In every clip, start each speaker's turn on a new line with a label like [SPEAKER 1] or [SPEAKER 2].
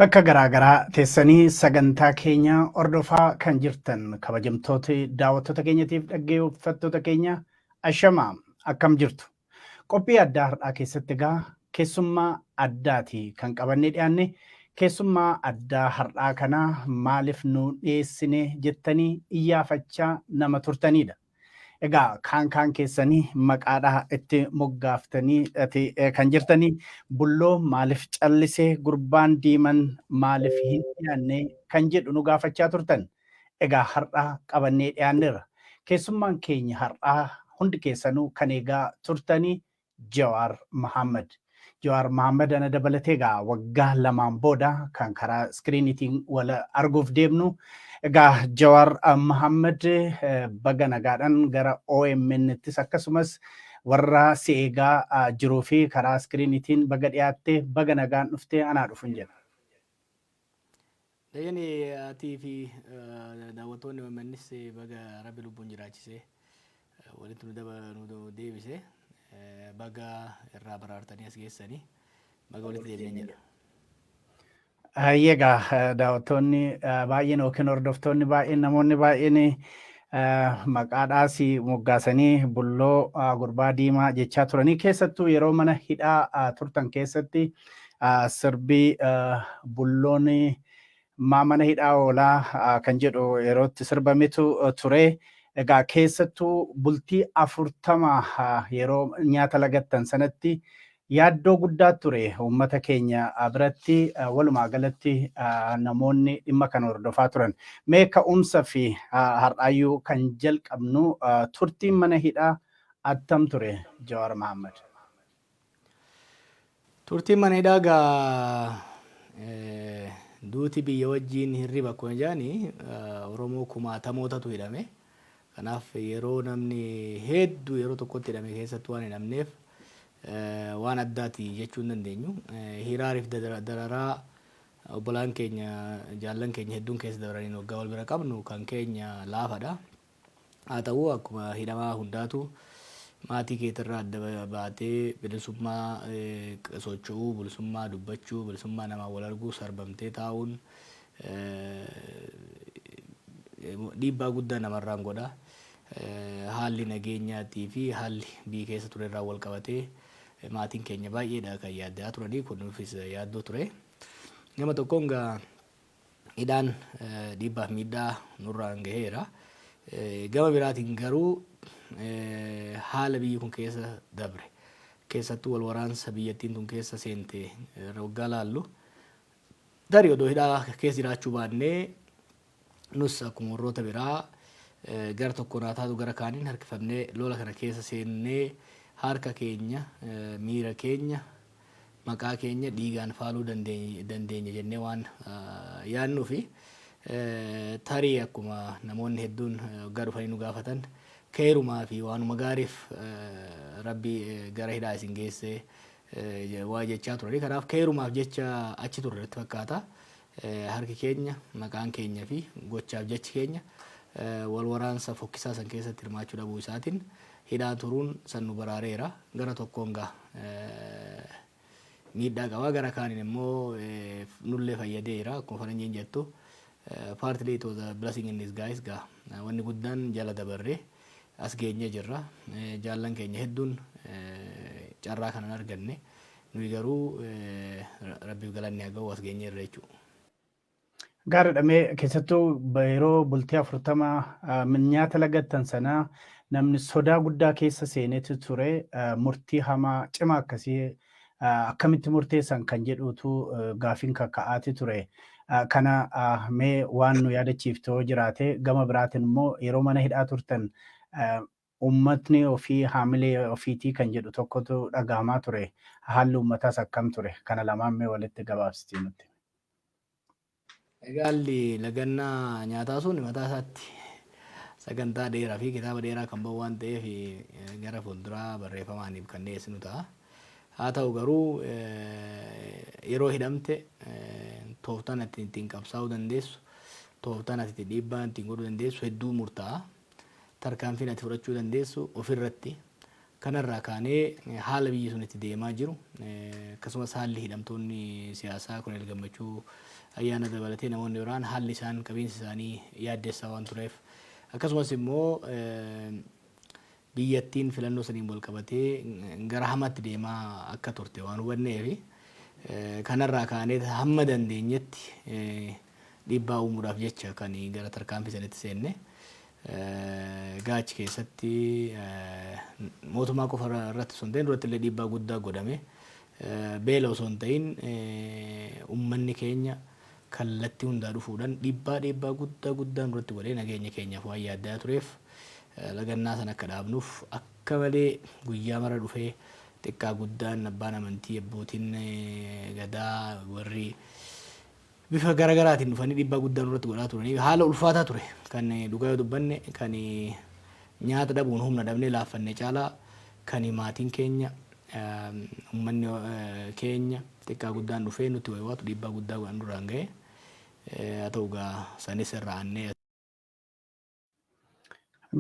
[SPEAKER 1] Bakka garaagaraa teessanii sagantaa keenya hordofaa kan jirtan kabajamtoota daawwattoota keenyatiif dhaggeeffattoota keenya ashamaa akkam jirtu. Qophii addaa har'aa keessatti egaa keessummaa addaati kan qabannee dhiyaanne keessummaa addaa har'aa kana maaliif nu dhiyeessine jettanii iyyaafachaa nama turtanidha. Egaa kaan keessanii maqaadhaa itti moggaaftanii kan jirtanii bulloo maaliif callisee gurbaan diiman maaliif hin dhiyaanne kan jedhu nu gaafachaa turtan. Egaa har'aa qabannee dhiyaanneerra. Keessummaan keenya har'aa hundi keessanuu kan eegaa turtanii Jawaar Mahammad. Jawaar Mahammad ana dabalatee egaa waggaa lamaan booda kan karaa iskiriiniitiin wal arguuf deemnu. Egaa Jawaar Mahammad baga nagaadhaan gara OMN'ttis akkasumas warra si eegaa jiruu fi karaa iskiriiniitiin baga dhiyaattee baga nagaan dhuftee anaa dhufuun jedha.
[SPEAKER 2] Dayyani atii fi daawwattoonni OMN'is baga rabbi lubbuun jiraachisee walitti nu deebisee baga irraa baraartanii as geessanii baga walitti deebi'an jedha.
[SPEAKER 1] Egaa daawwattoonni baay'een yookiin hordoftoonni baay'een namoonni baay'een maqaadhaas moggaasanii bulloo gurbaa diimaa jechaa turanii keessattuu yeroo mana hidhaa turtan keessatti sirbii bulloon mana hidhaa oolaa kan jedhu yerootti sirbametu ture. Egaa keessattuu bultii 40 yeroo nyaata lagattan sanatti yaaddoo guddaa ture uummata keenya biratti walumaa galatti namoonni dhimma kana hordofaa turan. Mee ka'umsa fi har'aayyuu kan jalqabnu turtiin mana hidhaa attam ture Jawaar Mahammad?
[SPEAKER 2] Turtiin mana hidhaa gaa duuti biyya wajjiin hirriba akkuma jedhani Oromoo kumaatamootatu hidhame. Kanaaf yeroo namni hedduu yeroo tokkotti hidhame keessatti waan hidhamneef waan addaati jechuu hin dandeenyu. Hiraariif dararaa obbolaan keenya jaallan keenya hedduun keessa dabaraniin waggaa wal bira qabnu kan keenya laafadha. Haa ta'u akkuma hidhamaa hundaatu maatii keetirraa adda baatee bilisummaa socho'uu, bilisummaa dubbachuu, bilisummaa namaa wal arguu sarbamtee taa'uun dhiibbaa guddaa namarraan godha. Haalli nageenyaatii fi haalli biyya keessa turerraa wal qabatee maatiin keenya baay'eedha kan yaaddaa turanii kun nuufis yaaddoo ture. Nama tokkoon gaa hidhaan dhiibbaaf miidhaa nurraan gaheera. Gama biraatiin garuu haala biyyi kun keessa dabre keessattuu wal waraansa biyyattiin tun keessa seente waggaa laallu darii odoo hidhaa keessa jiraachuu baannee nus akkuma warroota biraa gara tokkoon haa taatu gara kaaniin harkifamnee lola kana keessa seennee harka keenya miira keenya maqaa keenya dhiigaan faaluu dandeenya jennee waan yaadnuu fi tarii akkuma namoonni hedduun waggaa dhufanii nu gaafatan keerumaa fi waanuma gaariif rabbi gara hidhaa isin geessee waa jechaa turani. Kanaaf keerumaaf jecha achi turre irratti fakkaata. Harki keenya maqaan keenya fi gochaaf jechi keenya wal waraansa fokkisaa san keessatti hirmaachuu dhabuu isaatiin hidhaa turuun san nu baraareera. Gara tokkoon gaa miidhaa qaba gara kaaniin immoo nullee fayyadeera akkuma faranjiin jettu partly it was a blessing in disguise gaa wanni guddaan jala dabarree as geenye jirra. Jaallan keenya hedduun carraa kanan arganne nuyi garuu rabbiif galanni haa ga'u as geenye irra jechuudha.
[SPEAKER 1] Gaariidha. Keessattuu yeroo bultii 40 nyaata lagattan sanaa namni sodaa guddaa keessa seenetu ture. Murtii hamaa cimaa akkasii akkamitti murteessan kan jedhutu gaafiin kakka'aati ture. Kana mee waan nu yaadachiiftoo jiraate gama biraatiin immoo yeroo mana hidhaa turtan uummatni ofii haamilee ofiitii kan jedhu tokkotu dhagahamaa ture. Haalli uummataas akkam ture? Kana lamaan mee walitti gabaabsitii nutti.
[SPEAKER 2] Haalli lagannaa nyaataa sun mataa isaatti sagantaa dheeraa fi kitaaba dheeraa kan bahu waan ta'eef gara fuulduraa barreeffamaaniif kan dhiyeessinu ta'a. Haa ta'u garuu yeroo hidhamte tooftaan ati ittiin qabsaa'uu dandeessu, tooftaan ati dhiibbaa ittiin godhuu dandeessu hedduu murtaa'a. Tarkaanfiin ati fudhachuu dandeessu ofirratti kanarraa kaanee haala biyyi sun itti deemaa jiru akkasumas haalli hidhamtoonni siyaasaa Koloneel Gammachuu ayyaana dabalatee namoonni biraan haalli isaan qabiinsa isaanii yaaddessaa waan tureef akkasumas immoo biyyattiin filannoo saniin wal qabatee gara hamaatti deemaa akka turte waan hubanneef kanarraa kaanee hamma dandeenyetti dhiibbaa uumuudhaaf jecha kan gara tarkaanfii sanitti seenne gaachi keessatti mootummaa qofa irratti osoo hin ta'in duratti illee dhiibbaa guddaa godhame beela osoo hin ta'in uummanni keenya kallattii hundaa dhufuudhaan dhiibbaa guddaan duratti godhee nageenya keenyaaf waan yaaddaa tureef lagannaa sana akka dhaabnuuf akka malee guyyaa mara dhufee xiqqaa guddaan abbaan amantii abbootiin gadaa warri bifa garaagaraatiin dhufanii dhiibbaa guddaan irratti godhaa turanii haala ulfaataa ture kan dhugaa yoo dubbanne kan nyaata dhabuun humna dhabnee laaffannee caalaa kan maatiin keenya uummanni keenya xiqqaa guddaan dhufee nutti wayiwaatu dhiibbaa guddaa godhan duraan ga'e haa ta'u gaa sanis irraa annee.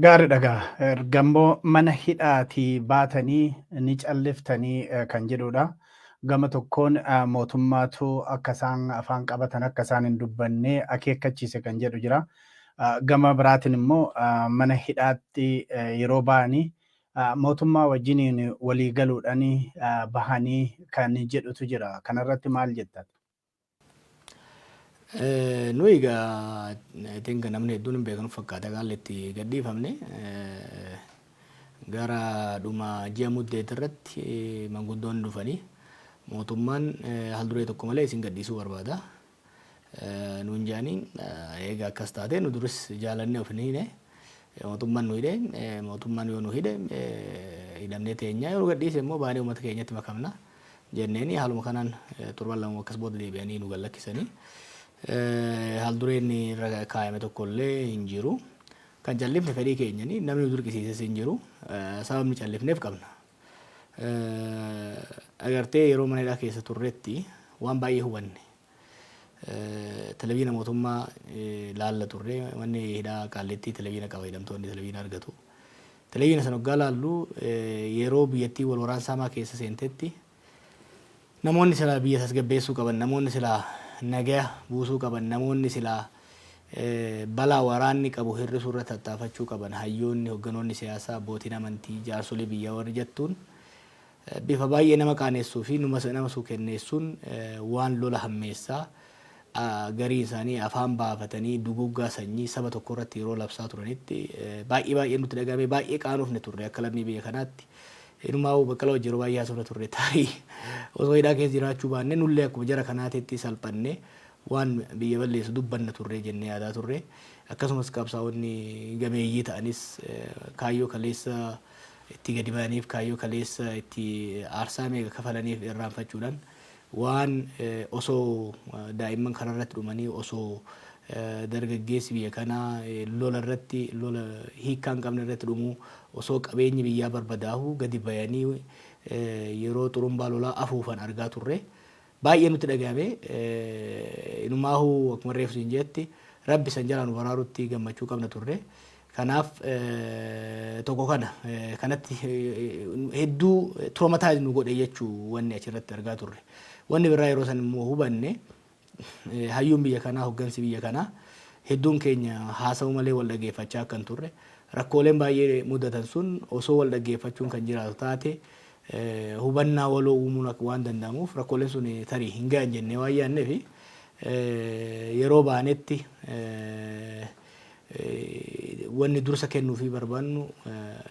[SPEAKER 1] Gaarii dhagaa ergammoo mana hidhaatii baatanii ni calliftanii kan jedhudha. Gama tokkoon mootummaatu akka isaan afaan qabatan akka isaan hin dubbanne akeekkachiise kan jedhu jira. Gama biraatiin immoo mana hidhaatti yeroo ba'anii mootummaa wajjiniin walii galuudhaan bahanii kan jedhutu jira. Kanarratti maal jettan?
[SPEAKER 2] Nuyi egaa tinka namni hedduun hin beeknu fakkaata haalli itti gadhiifamne gara dhuma ji'a muddeet irratti manguddoon dhufanii mootummaan haalduree tokko malee isin gadhiisuu barbaada. Nuun jaaniin egaa akkas taate nu duris jaalannee of hin hidhe mootummaan nu hidhe mootummaan yoo nu hidhe hidhamnee teenyaa yeroo gadhiise immoo baanee uummata keenyatti makamna jenneeni haaluma kanaan torban lama akkas booda deebi'anii nu gallakkisanii. Haaldureen kaayame tokkollee hin jiru. Kan callifne fedhii keenyani namni nu dirqisiises hin jiru. Sababni callifneef qabna. Agartee yeroo mana hidhaa keessa turretti waan baay'ee hubanne. Televiziyoona mootummaa laalla turre manni hidhaa Qaallitti televiziyoona qaba hidhamtoonni televiziyoona argatu. Televiziyoona sana waggaa laallu yeroo biyyattii wal waraansaa hamaa keessa seentetti namoonni silaa biyya tasgabbeessuu qaban namoonni silaa nagaa buusuu qaban namoonni silaa balaa waraanni qabu hir'isuu irratti tattaafachuu qaban hayyoonni hogganoonni siyaasaa abbootiin amantii jaarsolii biyyaa warri jettuun bifa baay'ee nama qaaneessuu fi nama suukenneessuun waan lola hammeessaa garii isaanii afaan baafatanii duguggaa sanyii saba tokko irratti yeroo labsaa turanitti baay'ee nutti dhagahame baay'ee qaanofne turre akka lammii biyya kanaatti. Inumaa bakka yeroo baay'ee haasofna turre taa'ii osoo hidhaa keessa jiraachuu baanne nullee akkuma jara kanaatitti salphannee waan biyya balleessu dubbanna turre jennee yaadaa turre akkasumas qabsaa'onni gameeyyii ta'anis kaayyoo kaleessa itti gadi ba'aniif kaayyoo kaleessa itti aarsaa meeqa kafalaniif irraanfachuudhaan waan osoo daa'imman kanarratti dhumanii osoo dargaggeessi biyya kanaa lola irratti lola hiikkaa hin qabne irratti dhumuu osoo qabeenyi biyyaa barbadaa'u gadi bayanii yeroo xurumbaa lolaa afuufan argaa turre baay'ee nutti dhagahame inumaahu akkuma reefsu hin jetti rabbi san jalaa nu baraarutti gammachuu qabna turre kanaaf tokko kanatti hedduu traumatize nu godhe jechuu wanni achirratti argaa turre wanni biraa yeroo san immoo hubanne hayyuun biyya kanaa hoggansi biyya kanaa hedduun keenya haasa'u malee wal dhaggeeffachaa akkan turre rakkooleen baay'ee mudatan sun osoo wal dhaggeeffachuun kan jiraatu taate hubannaa waloo uumuun waan danda'amuuf rakkooleen sun tarii hin ga'an jennee waan yaadneef yeroo baanetti wanni dursa kennuufi barbaannu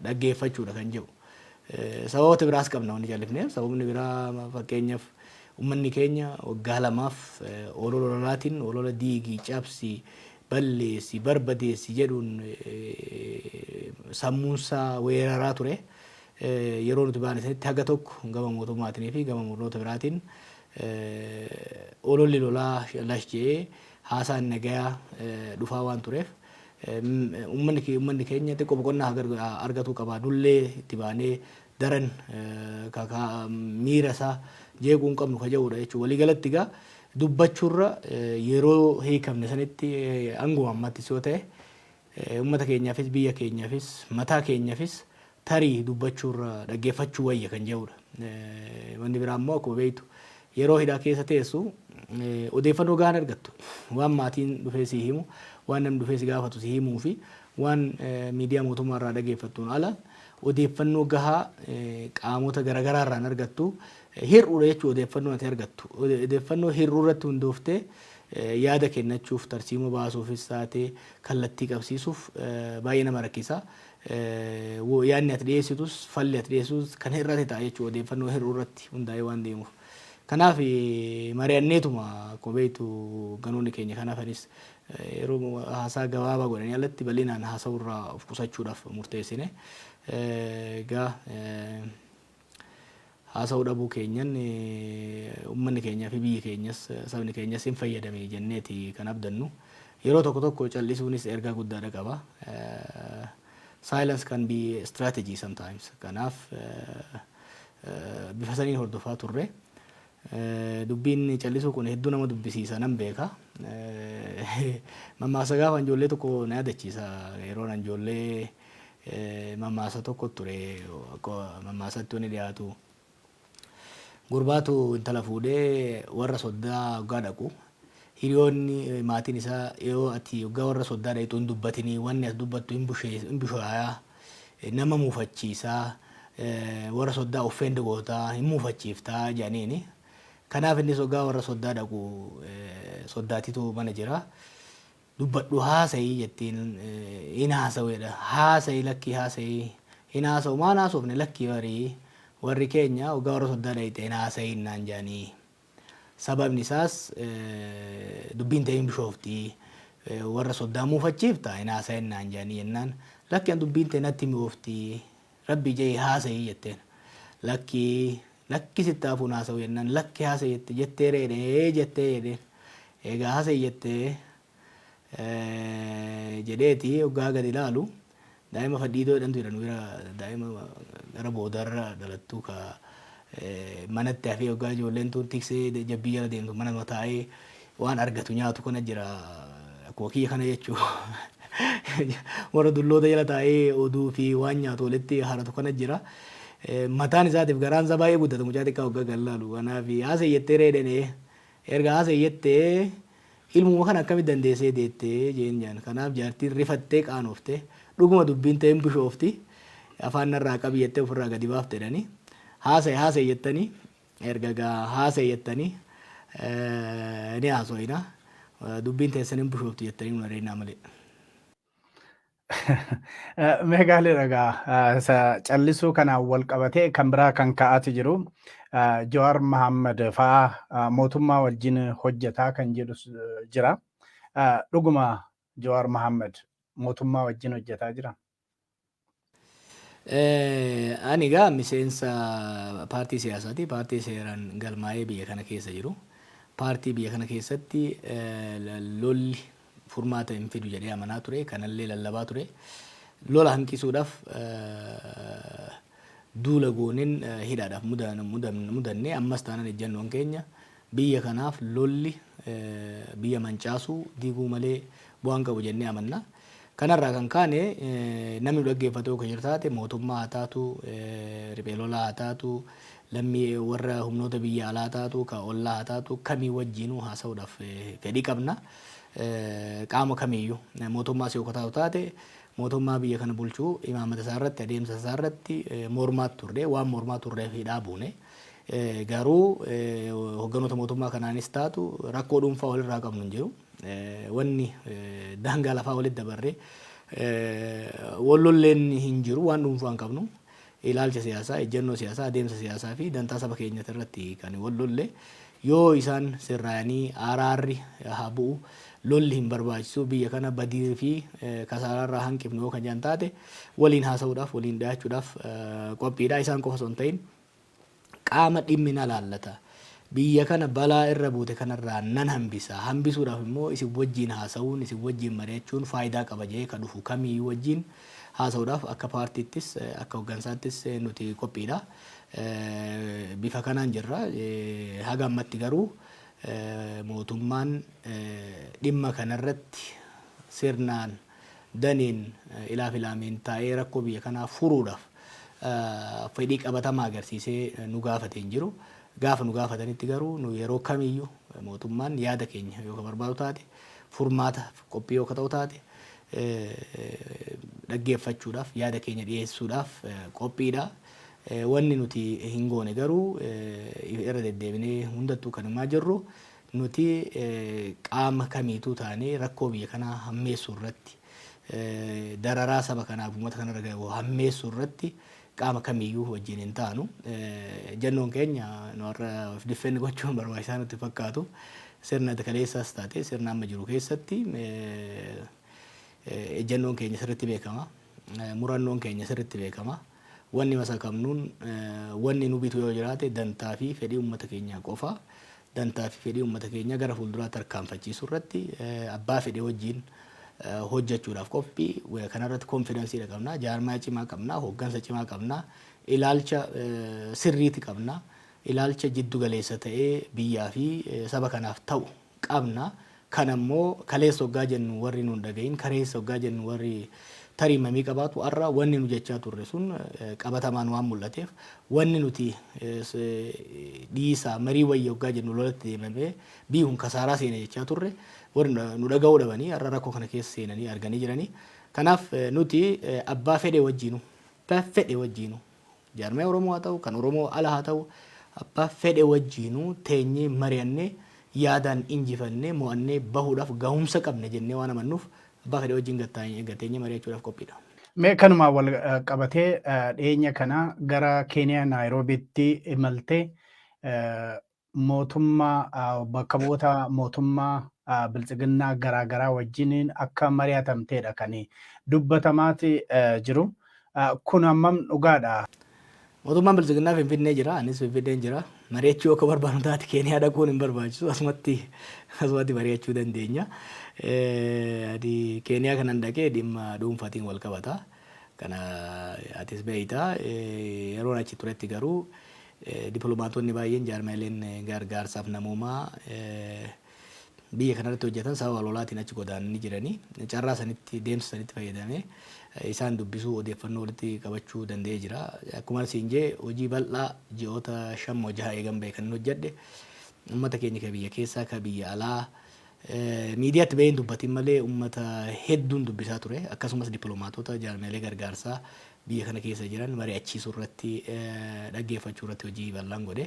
[SPEAKER 2] dhaggeeffachuudha kan jedhu. Sababoota biraas qabna wanni jallifneef sababni biraa fakkeenyaaf ummanni keenya waggaa lamaaf olola lolaatiin olola diigii cabsii balleessi barbadeessi jedhuun sammuunsaa weeraraa ture yeroo nuti baane sanitti haga tokko gama mootummaatiin fi gama murnoota biraatiin ololli lolaa lash jedhee haasaan nagayaa dhufaa waan tureef ummanni keenya xiqqoo boqonnaa argatuu qaba nullee itti baanee daran miira isaa jeequun qabnu kaja'uudha jechuudha waliigalatti egaa dubbachuurra yeroo hiikamne sanitti anguma ammattis yoo ta'e ummata keenyaafis biyya keenyaafis mataa keenyaafis tarii dubbachuurra dhaggeeffachuu wayya kan jedhudha. Wanni biraa immoo akkuma beektu yeroo hidhaa keessa teessu odeeffannoo gahaan argattu. Waan maatiin dhufee si himu, waan namni dhufee si gaafatu si himuu fi waan miidiyaa mootummaa irraa dhaggeeffattuun ala odeeffannoo gahaa qaamota garaagaraa irraan argattu. Hir'uudha jechuudha odeeffannoo ati argattu. Odeeffannoo hir'uu irratti hundooftee yaada kennachuuf tarsiima baasuufis taatee kallattii qabsiisuuf baay'ee nama rakkisa. Yaadni ati dhiyeessitus falli ati dhiyeessitus kan hir'ate ta'a jechuudha odeeffannoo hir'uu irratti hundaa'ee waan deemuuf. Kanaaf mari'anneetuma akkuma beektu ganoonni keenya kanaafanis yeroo haasaa gabaabaa godhanii alatti bal'inaan haasa'uu irraa of qusachuudhaaf murteessine. Egaa haasa'uu dhabuu keenyan uummanni keenyaa fi biyyi keenyas sabni keenyas hin fayyadame jenneeti kan abdannu. Yeroo tokko tokko callisuunis ergaa guddaadha qaba. Silence can be a strategy sometimes. Kanaaf bifa saniin hordofaa turre. Dubbiin callisuu kun hedduu nama dubbisiisa nan beeka. Mammaasa gaafa ijoollee tokko na yaadachiisa. Yeroo nan ijoollee mammaasa tokko ture mammaasatti wani dhiyaatu. Gurbaatu intala fuudhee warra soddaa waggaa dhaqu. Hiriyoonni maatiin isaa yoo ati waggaa warra soddaa dhaqitu hin dubbatinii wanni as dubbattu hin bushaayaa nama muufachiisaa warra soddaa offeende gootaa hin muufachiiftaa jedhaniini. Kanaaf innis waggaa warra soddaa dhaqu soddaatitu mana jira. Dubbadhu haasa'ii jettiin hin haasa'uudha. Haasa'ii lakkii haasa'ii hin haasa'u maan haasofne lakkii barii warri keenya waggaa warra soddaa dhaqite hin haasa'ii naan jedhanii. Sababni isaas dubbiin ta'een bishooftii warra soddaa muufachiifta hin haasa'in naan jedhanii jennaan lakkeen dubbiin ta'e natti mi'ooftii rabbi jee haasa'ii jetteen lakki sitti hafuun haasa'u jennaan lakki haasa'ii jettee reedhee jettee jedheen egaa haasa'ii jettee jedheeti waggaa gadi ilaalu daa'ima fadhiitoo jedhamtu jedhan daa'ima gara boodarra dhalattu ka manatti hafee waggaa ijoolleen tun tiksee jabbii jala deemtu mana taa'ee waan argatu nyaatu kana jira akkuma kiyya kana jechuudha. Warra dulloota jala taa'ee oduu fi waan nyaatu walitti haratu kana jira. Mataan isaatiif garaan isaa baay'ee guddata mucaa xiqqaa waggaa gallaalu. Kanaaf haasa'ii jettee reedhanii erga haasa'ii jettee ilmuma kana akkamitti dandeessee deettee jeen. Kanaaf jaartiin rifattee qaanooftee dhuguma dubbiin ta'een bishoofti afaan narraa qabi jettee ofirraa gadi baafte jedhanii. Haasa'e jettanii erga haasa'e jettanii ni haasa'ina dubbiin teessaniin bishooftu jettanii nu adeemnaa malee.
[SPEAKER 1] Meegaalee ragaa callisuu kanaan wal qabatee kan biraa kan ka'aati jiru Jawaar Mohaammed fa'aa mootummaa wajjin hojjetaa kan jedhu jira. Dhuguma Jawaar Mohaammed mootummaa wajjin hojjetaa jira.
[SPEAKER 2] Ani egaa miseensa paartii siyaasaati. Paartii seeraan galmaa'ee biyya kana keessa jiru. Paartii biyya kana keessatti lolli furmaata hin fidu jedhee amanaa ture. Kanallee lallabaa ture. Lola hanqisuudhaaf duula gooneen hidhaadhaaf mudannee ammas taanaan ejjannoon keenya biyya kanaaf lolli biyya mancaasuu diiguu malee bu'aan qabu jennee amanna. Kanarraa kan kaane namni dhaggeeffatu kan jiru taate mootummaa haa taatu riphee lolaa haa taatu lammii warra humnoota biyya alaa haa taatu ka ollaa haa taatu kamii wajjinuu haasa'uudhaaf fedhii qabna. Qaama kamiiyyuu mootummaa si hokkataa taate mootummaa biyya kana bulchuu imaamata isaa irratti adeemsa isaa irratti mormaa turre waan mormaa turreef hidhaa buune. Garuu hogganoota mootummaa kanaanis taatu rakkoo dhuunfaa walirraa qabnu hin jiru. Wanni daangaa lafaa walitti dabarree wallolleen hin jiru waan dhuunfaa hin qabnu. Ilaalcha siyaasaa, ejjennoo siyaasaa, adeemsa siyaasaa fi dantaa saba keenyatti irratti kan wallolle yoo isaan sirraayanii araarri haa bu'u lolli hin barbaachisu biyya kana badii fi kasaararraa hanqifnu yoo kan jaan taate waliin haasa'uudhaaf waliin dhiyaachuudhaaf qophiidha. Isaan qofa osoo hin ta'in qaama dhimmina laallata. Biyya kana balaa irra buute kanarraa nan hambisa. Hambisuudhaaf immoo isin wajjin haasa'uun isin wajjin mari'achuun faayidaa qaba jedhee kan dhufu kamiyyuu wajjin haasa'uudhaaf akka paartiittis akka hooggansaattis nuti qophiidha. Bifa kanaan jirra. Haga ammatti garuu mootummaan dhimma kanarratti sirnaan daniin ilaaf ilaamiin taa'ee rakkoo biyya kanaa furuudhaaf fedhii qabatamaa agarsiisee nu gaafatee hin jiru. Gaafa nu gaafatanitti garuu nu yeroo kamiyyuu mootummaan yaada keenya yoo barbaadu taate furmaata qophii yoo ta'u taate dhaggeeffachuudhaaf yaada keenya dhiyeessuudhaaf qophiidha. Wanni nuti hin goone garuu irra deddeebinee hundattuu kan himaa jirru nuti qaama kamiituu taanee rakkoo biyya kanaa hammeessuu irratti dararaa saba kanaaf uummata kanarra gahu hammeessuu irratti qaama kamiyyuu wajjin hin taanu. Jennoon keenya warra of diffeenni gochuun barbaachisaa nutti fakkaatu sirna kaleessaas taate sirna amma jiru keessatti jennoon keenya sirriitti beekama. Murannoon keenya sirriitti beekama. Wanni masakamnuun wanni nu bitu yoo jiraate dantaa fi fedhii uummata keenyaa qofa. Dantaa fi fedhii uummata keenya gara fuulduraa tarkaanfachiisuu irratti abbaa fedhii wajjin hojjechuudhaaf qophii kanarratti konfidensiidha qabna. Jaarmaa cimaa qabna. Hooggansa cimaa qabna. Ilaalcha sirriiti qabna. Ilaalcha jiddu galeessa ta'ee biyyaa fi saba kanaaf ta'u qabna. Kan ammoo kaleessa hoggaa jennu warri nu dhagayin kareessa hoggaa jennu warri tarii mamii qabaatu har'a wanni nu jechaa turre sun qabatamaan waan mul'ateef wanni nuti dhiisaa marii wayya hoggaa jennu lolatti deemamee biyyuun kasaaraa seena jechaa turre warri nu dhaga'uu dhabanii har'a rakkoo kana keessa seenanii arganii jiranii. Kanaaf nuti abbaa fedhe wajjiinu jaarmaa Oromoo haa ta'u kan Oromoo ala haa ta'u abbaa fedhe wajjiinu teenyee mari'annee yaadaan injifannee mo'annee bahuudhaaf gahumsa qabna jennee waan amannuuf abbaa fedhe wajjin gateenye mari'achuudhaaf qophiidha.
[SPEAKER 1] Mee kanumaan wal qabatee dhiyeenya kana gara Keeniyaa Naayiroobiitti imaltee mootummaa bakka bu'oota mootummaa biltsiginnaa garaagaraa wajjiniin akka mari'atamteedha kan dubbatamaati jiru. Kun hammam dhugaadha?
[SPEAKER 2] Mootummaan biltsiginnaa Finfinnee jira. Anis Finfinneen jira. Mari'achuu akka barbaadu taate Keeniyaa dhaquun hin barbaachisu. Asumatti mari'achuu dandeenya. Keeniyaa kanan dhaqee dhimma dhuunfaatiin wal qabata. Kana atis beeyta. Yeroo achi turetti garuu dippiloomaatonni baay'een jaarmaaleen gargaarsaaf namoomaa biyya kanarratti hojjetan sababa lolaatiin achi godaananii jiranii. Carraa sanitti deemsa sanitti fayyadamee isaan dubbisuu odeeffannoo walitti qabachuu danda'ee jira. Akkuma siin jee hojii bal'aa ji'oota 5-6 eegan beekan hojjedhe uummata keenya ka biyya keessaa ka biyya alaa miidiyaatti baheen dubbatiin malee uummata hedduun dubbisaa ture. Akkasumas dippiloomaatota jaarmaalee gargaarsaa biyya kana keessa jiran mari'achiisuu irratti dhaggeeffachuu irratti hojii bal'aan godhe.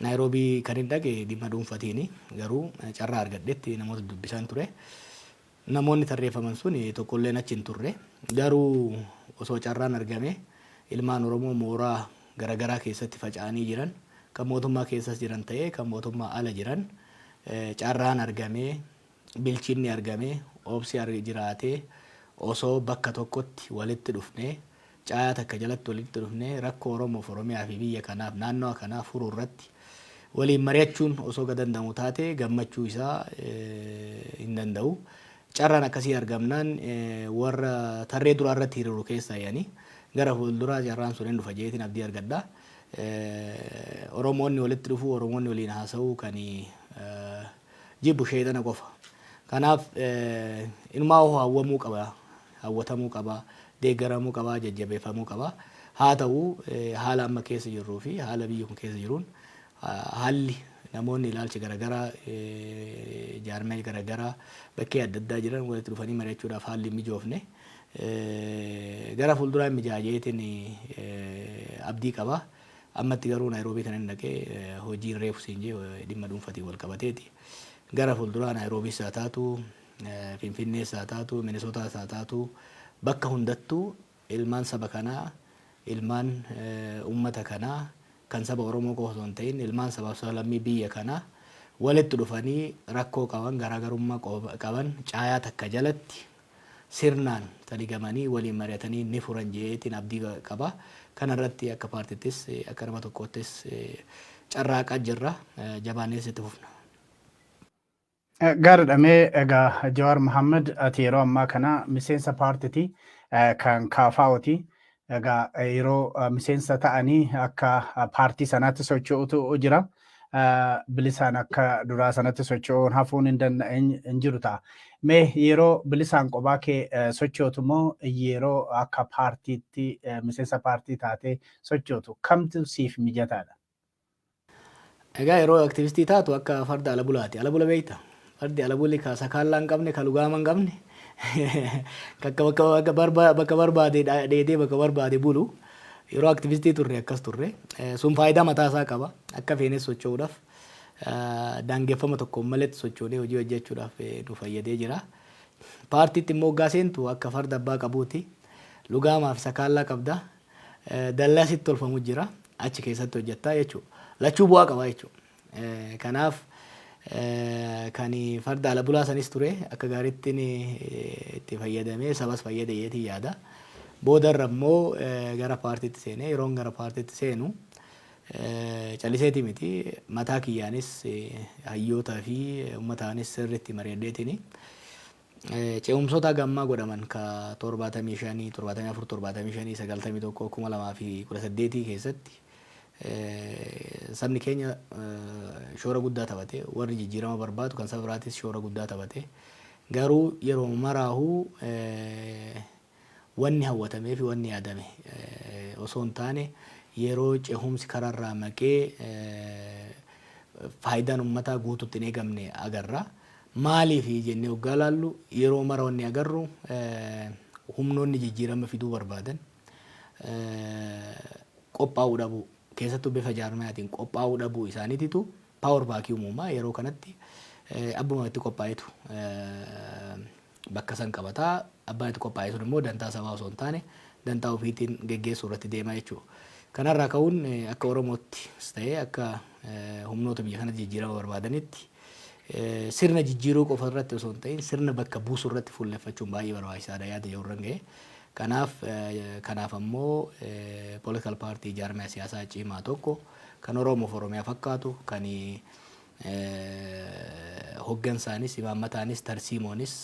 [SPEAKER 2] Naayiroobii kan hin dhaqe dhimma dhuunfaatiin garuu carraa argadhetti namoota dubbisaan ture. Namoonni tarreeffaman sun tokkolleen achi hin turre. Garuu osoo carraan argame ilmaan Oromoo mooraa garaagaraa keessatti faca'anii jiran kan mootummaa keessas jiran ta'ee kan mootummaa ala jiran carraan argame bilchinni argame obsi jiraatee osoo bakka tokkotti walitti dhufnee caayaa takka jalatti walitti dhufnee rakkoo Oromoof Oromiyaa fi biyya kanaaf naannoo kanaaf furuu irratti waliin mari'achuun osoo danda'amu taate gammachuu isaa hin danda'u. Carraan akkasii argamnaan warra tarree duraa irratti hiriiru keessaa yaani gara fuulduraa carraan sun hin dhufa jeetiin abdii argadha. Oromoonni walitti dhufuu Oromoonni waliin haasa'uu kan jibbu sheexana qofa. Kanaaf ilmaa hawwamuu qaba, hawwatamuu qaba, deeggaramuu qaba, jajjabeeffamuu qaba. Haa ta'u haala amma keessa jirruu fi haala biyya kun keessa jiruun haalli namoonni ilaalcha garaagaraa jaarmee garaagaraa bakkee adda addaa jiran walitti dhufanii mari'achuudhaaf haalli mijoofne gara fuulduraa mijaajeetiin abdii qaba. Ammatti garuu Naayiroobii kan hin dhaqee hojiin reefu siin jee dhimma dhuunfaatiin wal qabateeti. Gara fuulduraa Naayiroobiis haa taatu, Finfinnees haa taatu, Minisootaas haa taatu bakka hundattuu ilmaan saba kanaa, ilmaan uummata kanaa kan saba Oromoo qofa osoo hin ta'in ilmaan sabaaf sablammii biyya kanaa walitti dhufanii rakkoo qaban garaagarummaa qaban caayaa takka jalatti sirnaan taligamanii waliin mari'atanii ni furan jeetiin abdii qaba. Kanarratti akka paartiittis akka nama tokkoottis carraaqaa jirra. Jabaanees itti fufna.
[SPEAKER 1] Gaariidhamee egaa Jawaar Mohaammed ati yeroo ammaa kana miseensa paartiitii kan KFO'ti. Egaa yeroo miseensa ta'anii akka paartii sanaatti socho'utu jira. bilisaan akka duraa sanatti socho'uun hafuun hin jiru ta'a. Mee yeroo bilisaan kophaa kee sochootu moo yeroo akka paartiitti miseensa paartii taatee sochootu kamtu siif mijataadha?
[SPEAKER 2] Egaa yeroo aktivistii taatu akka farda ala bulaati. Ala bula beekta. Fardi ala buli ka sakaallaa hin qabne ka lugaama hin qabne bakka barbaade dheedee bakka barbaade bulu. Yeroo aktivistii turre akkas turre. Sun faayidaa mataa isaa qaba. Akka feenes socho'uudhaaf daangeffama tokkoon maletti sochoonee hojii hojjechuudhaaf nu fayyadee jira. Paartiitti immoo hoggaa seentu akka farda abbaa qabuuti. Lugaamaaf sakaallaa qabda. Dallaa sitti tolfamu jira. Achi keessatti hojjettaa jechuudha. Lachuu bu'aa qaba jechuudha. Kanaaf kan farda ala bulaa sanis ture akka gaariitti itti fayyadamee sabas fayyadayeetii yaada. Boodarra immoo gara paartiitti seenee yeroon gara paartiitti seenu calliseeti miti mataa kiyyaanis hayyootaa fi uummataanis sirriitti mari'adheetini ce'umsoota gammaa godhaman ka 75, 74, 75, 91, 2018 keessatti sabni keenya shoora guddaa taphate warri jijjiirama barbaadu kan saba biraatis shoora guddaa taphate garuu yeroo maraahuu wanni hawwatamee fi wanni yaadame osoo hin taane yeroo ce'umsi karaarraa maqee faayidaan uummataa guutuutti hin eegamne agarra. Maaliif jennee hoggaa laallu yeroo mara wanni agarru humnoonni jijjiirama fiduu barbaadan qophaa'uu dhabuu keessattuu bifa jaarmayaatiin qophaa'uu dhabuu isaaniititu paawar baakii uumamaa yeroo kanatti abbuma itti qophaa'etu bakka san qabataa abbaan itti qophaa'e sun immoo dantaa sabaa osoo hin taane dantaa ofiitiin geggeessuu irratti deemaa jechuudha. Kanarraa ka'uun akka Oromoottis ta'ee akka humnoota biyya kanatti jijjiirama barbaadanitti sirna jijjiiruu qofa irratti osoo hin ta'in sirna bakka buusuu irratti fuulleffachuun baay'ee barbaachisaadha yaada yeroo ga'e. Kanaaf ammoo political party jaarmaya siyaasaa cimaa tokko kan Oromoof Oromiyaa fakkaatu kan hoggansaanis imaammataanis tarsiimoonis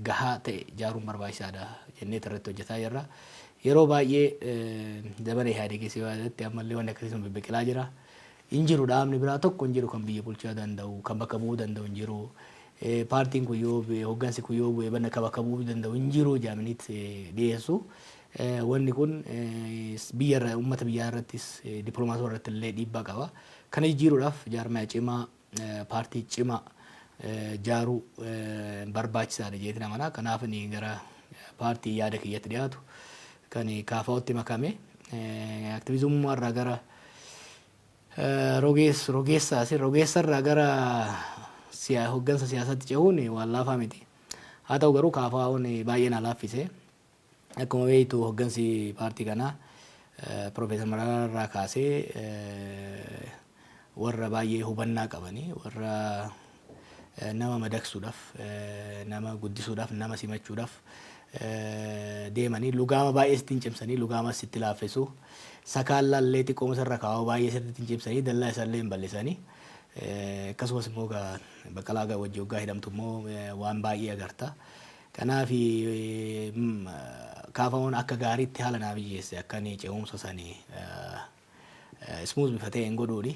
[SPEAKER 2] gahaa ta'e ijaaruun barbaachisaadha jennee irratti hojjetaa jirra. Yeroo baay'ee dabara Ihaadeegii siyaasatti ammallee wanni akkasii sun bibbiqilaa jira. Injiru dhaabni biraa tokko injiru kan biyya bulchaa danda'u kan bakka bu'uu danda'u injiru. Paartiin kun yoo bu'e hoggansi kun yoo bu'e banna kan bakka bu'uu danda'u injiru jaaminitti dhiyeessu. Wanni kun biyyarra uummata biyyaa irrattis dippiloomaasii irratti illee dhiibbaa qaba. Kana jijjiiruudhaaf jaarmaya cimaa paartii cimaa jaaruu barbaachisaadha jeetiin amanaa. Kanaaf ni gara paartii yaada kiyyatti dhiyaatu kan kaafaa'utti makame aktiviizummaa irraa gara rogeessarraa gara hoggansa siyaasaatti cehuun waan laafaa miti. Haa ta'u garuu kaafaa'uun baay'ee na laaffise. Akkuma beektu hoggansi paartii kanaa Profeesar Mararaa irraa kaasee warra baay'ee hubannaa qabanii warra nama madaqsuudhaaf nama guddisuudhaaf nama simachuudhaaf deemanii lugaama baay'ee sitti hin cimsanii lugaama sitti laaffisuu sakaallaallee xiqqoomsa irra kaa'uu baay'ee sitti hin cimsanii dallaa isaallee hin bal'isanii akkasumas immoo baqqalaa wajji hoggaa hidhamtu immoo waan baay'ee agarta. Kanaaf kaafaa'uun akka gaariitti haala naaf mijeesse akka inni ce'umsa sanii ismuuz bifa ta'een godhuuni.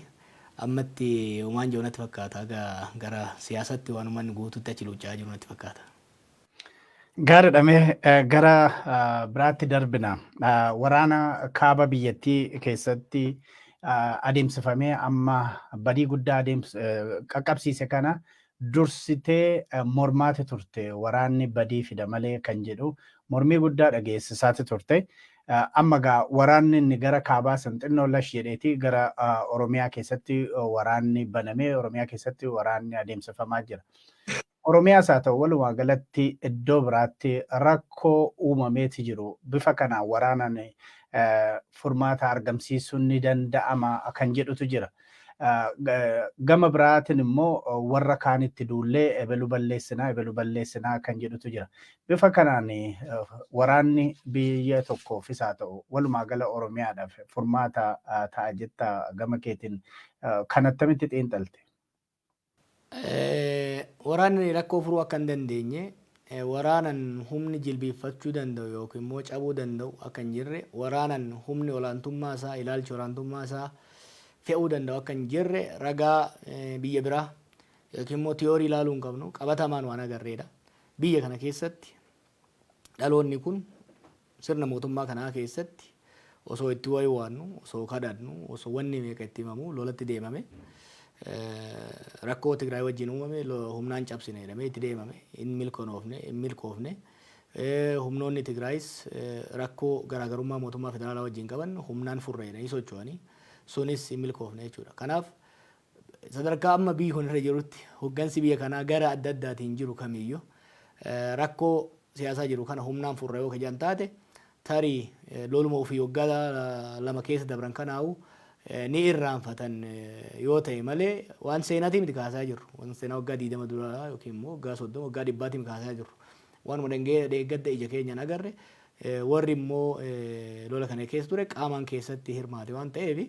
[SPEAKER 2] Ammatti uumaan jiru natti fakkaata gara siyaasatti waan uummanni guutuutti achi luuccaa jiru natti fakkaata.
[SPEAKER 1] Gaariidhamee gara biraatti darbina. Waraana kaaba biyyattii keessatti adeemsifamee amma badii guddaa qaqqabsiise kana dursitee mormaati turte waraanni badii fida malee kan jedhu mormii guddaa dhageessisaati turte. Amma gaa waraanni inni gara kaabaa sanxinnoo lash jedheeti gara Oromiyaa keessatti waraanni banamee Oromiyaa keessatti waraanni adeemsifamaa jira. Oromiyaas haa ta'u walumaa galatti iddoo biraatti rakkoo uumameeti jiru. Bifa kanaan waraanan furmaata argamsiisuun ni danda'ama kan jedhutu jira. Gama biraatiin immoo warra kaanitti duullee ebelu balleessinaa kan jedhutu jira. Bifa kanaan waraanni biyya tokkoofis haa ta'u walumaa gala Oromiyaadhaaf furmaata ta'a jetta gama keetiin kan attamitti xiinxalte?
[SPEAKER 2] Waraanni rakkoo furuu akka hin dandeenye waraanan humni jilbeeffachuu danda'u yookiin immoo cabuu danda'u akka hin jirre waraanan humni olaantummaa isaa ilaalchi olaantummaa isaa fe'uu danda'u akka hin jirre ragaa biyya biraa yookiin immoo tiyoorii ilaaluu hin qabnu qabatamaan waan agarreedha. Biyya kana keessatti dhaloonni kun sirna mootummaa kanaa keessatti osoo itti wayii waannu, osoo kadhannu, osoo wanni meeqa itti himamu lolatti deemame rakkoo Tigraay wajjin uumame humnaan cabsine jedhamee itti deemame hin milkoofne humnoonni Tigraayis rakkoo garaagarummaa mootummaa federaalaa wajjin qaban humnaan furreedhanii socho'anii sunis hin milkoofne jechuudha. Kanaaf sadarkaa amma biyyi kun irra jirutti hoggansi biyya kanaa gara adda addaatiin jiru kamiyyuu rakkoo siyaasaa jiru kana humnaan furre yoo kajan taate tarii loluma ofii waggaa lama keessa dabran kanaa'u ni irraanfatan yoo ta'e malee waan seenaatii miti kaasaa jirru. Waan seenaa waggaa 20 dura yookiin immoo waggaa 30 waggaa 100 kaasaa jirru. Waan deeggadda ija keenyaan agarre warri immoo lola kana keessa ture qaamaan keessatti hirmaate waan ta'eef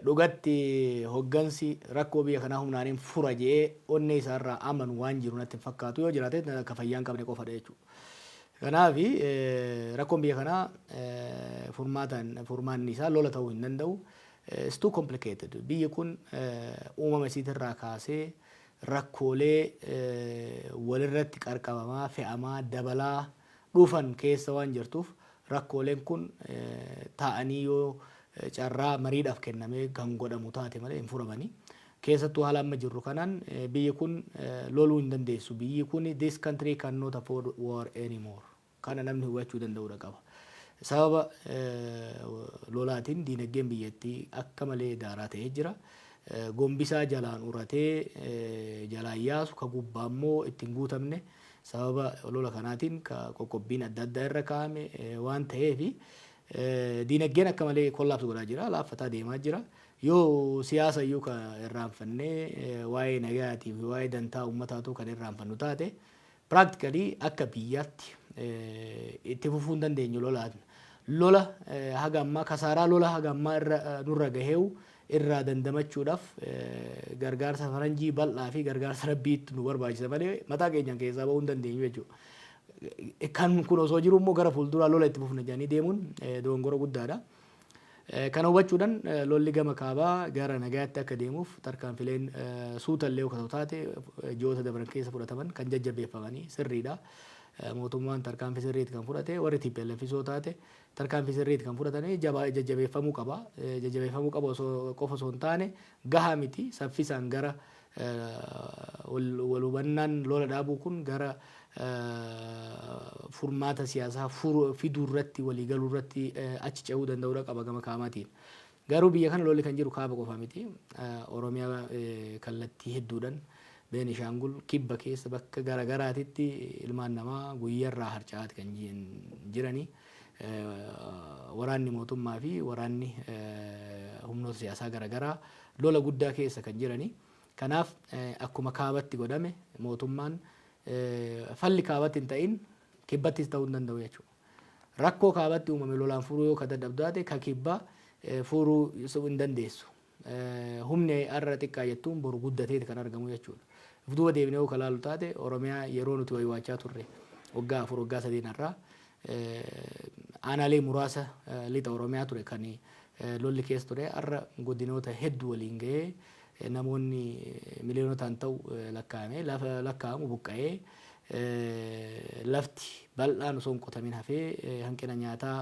[SPEAKER 2] dhugatti hoggansi rakkoo biyya kanaa humnaaniin fura jedhee onnee isaarraa amanu waan jiru natti fakkaatu yoo jiraate akka fayyaan qabne qofadha jechuudha. Kanaaf rakkoon biyya kanaa furmaanni isaa lola ta'uu hin danda'u. It's too complicated. Biyyi kun uumama isiitirraa kaasee rakkoolee walirratti qarqabamaa, fe'amaa, dabalaa dhufan keessa waan jirtuuf rakkooleen kun taa'anii yoo carraa mariidhaaf kennamee kan godhamu taate malee hin furamanii. Keessattuu haala amma jirru kanaan biyyi kun loluu hin dandeessu. Biyyi kun this country cannot afford war anymore. Kana namni hubachuu danda'uudha qaba. Sababa lolaatiin diinagdeen biyyattii akka malee daaraa ta'ee jira. Gombisaa jalaan uratee jalaan yaasu ka gubbaa immoo ittiin guutamne sababa lola kanaatiin qoqqobbiin adda addaa irra kaa'ame waan ta'eef diinagdeen akka malee kollaapsu godhaa jira, laaffataa deemaa jira. Yoo siyaasa iyyuu kan irraanfannee waa'ee nagaatii fi waa'ee dantaa uummataatu kan irraanfannu taate practically akka biyyaatti itti fufuu hin dandeenyu lolaan. Lola haga ammaa kasaaraa lola haga ammaa nurra gaheewu irraa dandamachuudhaaf gargaarsa faranjii bal'aa fi gargaarsa rabbiitti nu barbaachisa malee mataa keenyaan keessaa bahuu hin dandeenyu jechuudha. Kan kun osoo jiru immoo gara fuulduraa lola itti fufna jedhanii deemuun dogongora guddaadha. Kana hubachuudhaan lolli gama kaabaa gara nagaatti akka deemuuf tarkaanfileen suutallee akka taate ji'oota dabran keessa fudhataman kan jajjabeeffamanii sirriidha. Mootummaan tarkaanfii sirriitti kan fudhate warri TPLF isoo taate tarkaanfii sirriitti kan fudhatanii jajjabeeffamuu qaba. Jajjabeeffamuu qaba qofa osoo hin taane gahaa miti saffisaan gara wal hubannaan lola dhaabuu kun gara furmaata siyaasaa fiduu irratti walii galuu irratti achi ce'uu danda'uudha qaba gama kaamaatiin. Garuu biyya kana lolli kan jiru kaaba qofa miti. Oromiyaa kallattii hedduudhaan Beenishaangul kibba keessa bakka garaagaraatitti ilmaan namaa guyyaarraa harcaati kan jiranii. Waraanni mootummaa fi waraanni humnoota siyaasaa garaagaraa lola guddaa keessa kan jiranii. Kanaaf akkuma kaabatti godhame mootummaan falli kaabatti hin ta'in kibbattis ta'uu hin danda'u jechuudha. Rakkoo kaabatti uumame lolaan furuu yoo dadhabdaate ka kibbaa furuu hin dandeessu. Humni har'a xiqqaa jettuun boru guddateeti kan argamu jechuudha. Duuba deebinee yoo kalaalu taate Oromiyaa yeroo nuti waywaachaa turre waggaa 4 waggaa 3 irraa aanaalee muraasa lixa Oromiyaa ture kan lolli keessa ture har'a godinoota hedduu waliin gahee namoonni miliyonotaan ta'u lakkaa'amu buqqa'ee lafti bal'aan osoo hin qotamin hafee hanqina nyaataa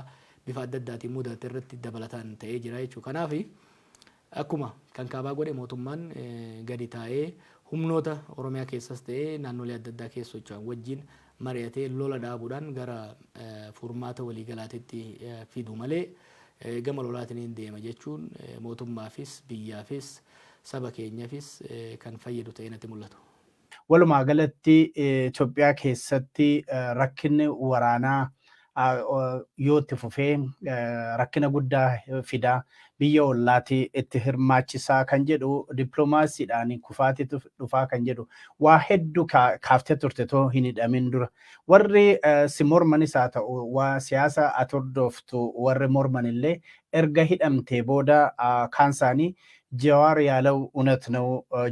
[SPEAKER 2] bifa adda addaatiin mudate irratti dabalataan ta'ee jira jechuudha. Kanaaf akkuma kan kaabaa godhe mootummaan gadi taa'ee humnoota Oromiyaa keessas ta'ee naannolee adda addaa keessa socho'an wajjin mari'atee lola dhaabuudhaan gara furmaata waliigalaatitti fidu malee gama lolaatiin deema jechuun mootummaafis biyyaafis saba keenyaafis kan fayyadu ta'ee natti mul'atu.
[SPEAKER 1] Walumaa galatti Itoophiyaa keessatti rakkinni waraanaa yoo itti fufee rakkina guddaa fidaa biyya ollaatti itti hirmaachisaa kan jedhu dippiloomaasiidhaan kufaatitu dhufaa kan jedhu waa hedduu kaaftee turte too hin hidhamin dura warri si mormanis haa ta'u waa siyaasa ati hordoftu warri morman illee erga hidhamtee booda kaan isaanii ጀዋር ያለው እውነት ነው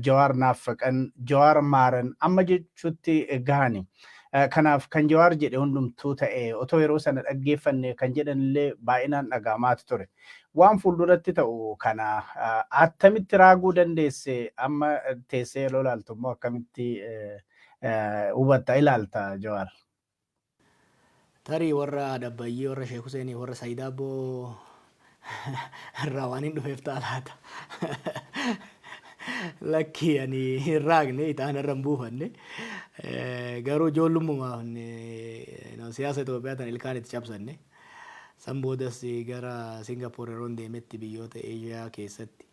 [SPEAKER 1] ጀዋር ናፈቀን ጀዋር ማረን አማ ጀቹቲ ጋኒ Kanaaf kan Jawaar jedhe hundumtuu ta'e otoo yeroo sana dhaggeeffanne kan jedhanillee baay'inaan dhaga'amaatu ture. Waan fuulduratti ta'u kana attamitti raaguu dandeesse amma teessee yeroo ilaaltu immoo akkamitti hubatta ilaalta Jawaar?
[SPEAKER 2] Tarii warra Dabbayyee, warra Sheek Huseenii, warra Sayidaaboo irraa waan hin dhufeef ta'a laata. Lakkii ani hin raagne itaan irra hin buufanne. Garuu ijoollummaa siyaasa Itoophiyaa tan ilkaan itti cabsanne. San boodas gara Singapoor yeroo deemetti biyyoota Eeshiyaa keessatti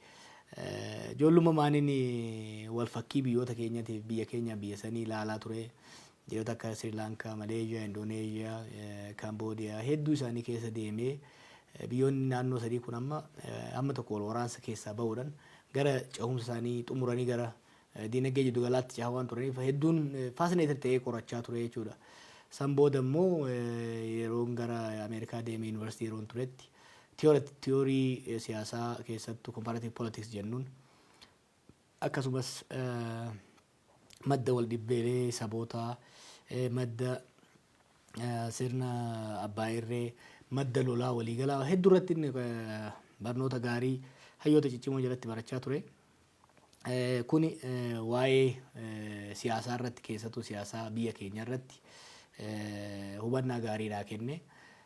[SPEAKER 2] ijoollummaan wal fakkii biyyoota keenyatiif biyya keenya biyya sanii ilaalaa ture. Biyyoota akka Sri Lankaa, Maleeshiyaa, Indoneeshiyaa, Kaamboodiyaa hedduu isaanii keessa deemee biyyoonni naannoo sadii kun amma tokko wal waraansa keessaa bahuudhaan gara cehumsa isaanii xumuranii gara diinagdee jiddu galaatti cehaa waan turaniif hedduun faasineetir ta'ee qorachaa ture jechuudha. San booda immoo yeroon gara Ameerikaa deemee yuunivarsiitii yeroon turetti tiyoorii siyaasaa keessattuu comparative politics jennuun akkasumas madda wal dhibbeelee sabootaa, madda sirna abbaa irree, madda lolaa waliigalaa hedduu irratti barnoota gaarii hayyoota ciccimoo jalatti barachaa ture. Kuni waa'ee siyaasaa irratti keessattuu siyaasaa biyya keenya irratti hubannaa gaarii naa kenne.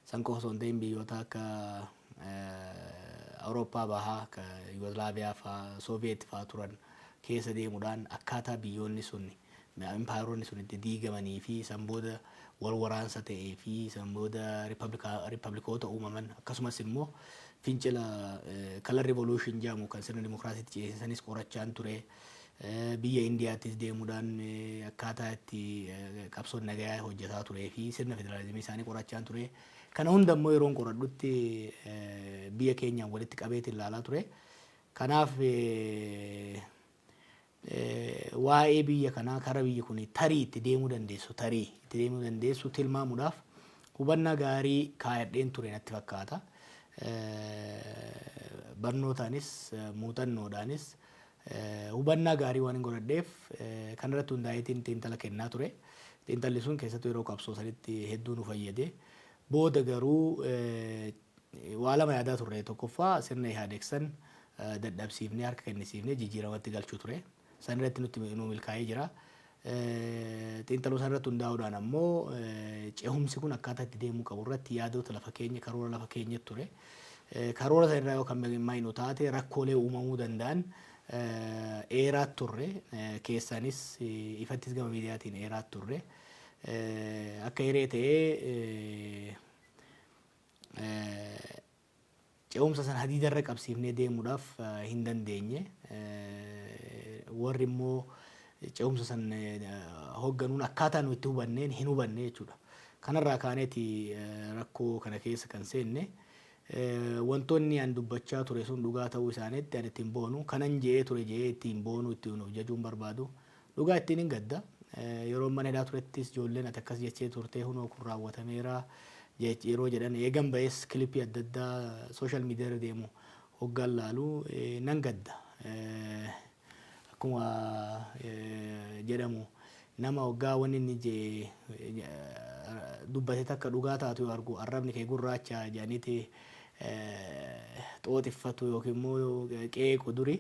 [SPEAKER 2] San qofa osoo hin ta'in biyyoota akka Awurooppaa bahaa, akka Yugoslaaviyaa fa'aa, Sooviyeet fa'aa turan keessa deemuudhaan akkaataa biyyoonni sun impaayeroonni sun itti diigamanii fi san booda wal waraansa ta'ee fi san booda riippablikoota uumaman akkasumas immoo fincila kalar rivoluushin jedhamu kan sirna dimokiraasiitti ceesisanis qorachaan ture. Biyya Indiyaattis deemuudhaan akkaataa itti qabsoon nagayaa hojjetaa turee fi sirna federaalizimii isaanii qorachaan ture. Kana hunda immoo yeroon qoradhutti biyya keenyaan walitti qabeetiin ilaalaa ture. Kanaaf waa'ee biyya kanaa kara biyya kun tarii itti deemuu dandeessu tilmaamuudhaaf hubannaa gaarii kaayadheen ture natti fakkaata. Barnootaanis muuxannoodhaanis hubannaa gaarii waan hin godhadheef kanarratti hundaa'eetiin xiinxala kennaa ture. Xiinxalli sun keessattuu yeroo qabsoo sanitti hedduu nu fayyade. Booda garuu waa lama yaadaa turre. Tokkoffaa sirna Ihaadeegsan dadhabsiifnee harka kennisiifnee jijjiiramatti galchuu ture. San irratti nutti nu milkaa'ee jira. Xiinxaluu san irratti hundaa'uudhaan ammoo cehumsi kun akkaataa itti deemuu qabu irratti yaadota lafa keenya karoora lafa keenyatti ture. Karoora san irraa yoo kan maayinu taate rakkoolee uumamuu danda'an eeraat turre. Keessaanis ifattis gama miidiyaatiin eeraat turre. Akka hiree ta'ee cehumsa san hadiidarra qabsiifnee deemuudhaaf hin dandeenye. Warri immoo cehumsa san hoogganuun akkaataa nu itti hubanneen hin hubanne jechuudha. Kanarraa kaaneeti rakkoo kana keessa kan seenne. Wantoonni an dubbachaa ture sun dhugaa ta'uu isaaniitti an ittiin boonu kanan je'ee ture je'ee ittiin boonu ittiin of jajuun barbaadu dhugaa ittiin hin gadda. Yeroo mana hidhaa turettis ijoolleen ati akkas jechee turtee hunoo kun raawwatameera yeroo jedhan eegan ba'es kilipii adda addaa sooshaal miidiyaa irra deemu hoggaan laalu nan gadda. Akkuma jedhamu nama hoggaa wanni inni dubbate takka dhugaa taatu yoo argu arrabni kee gurraacha jedhaniiti xooxiffatu yookiin immoo qeequ duri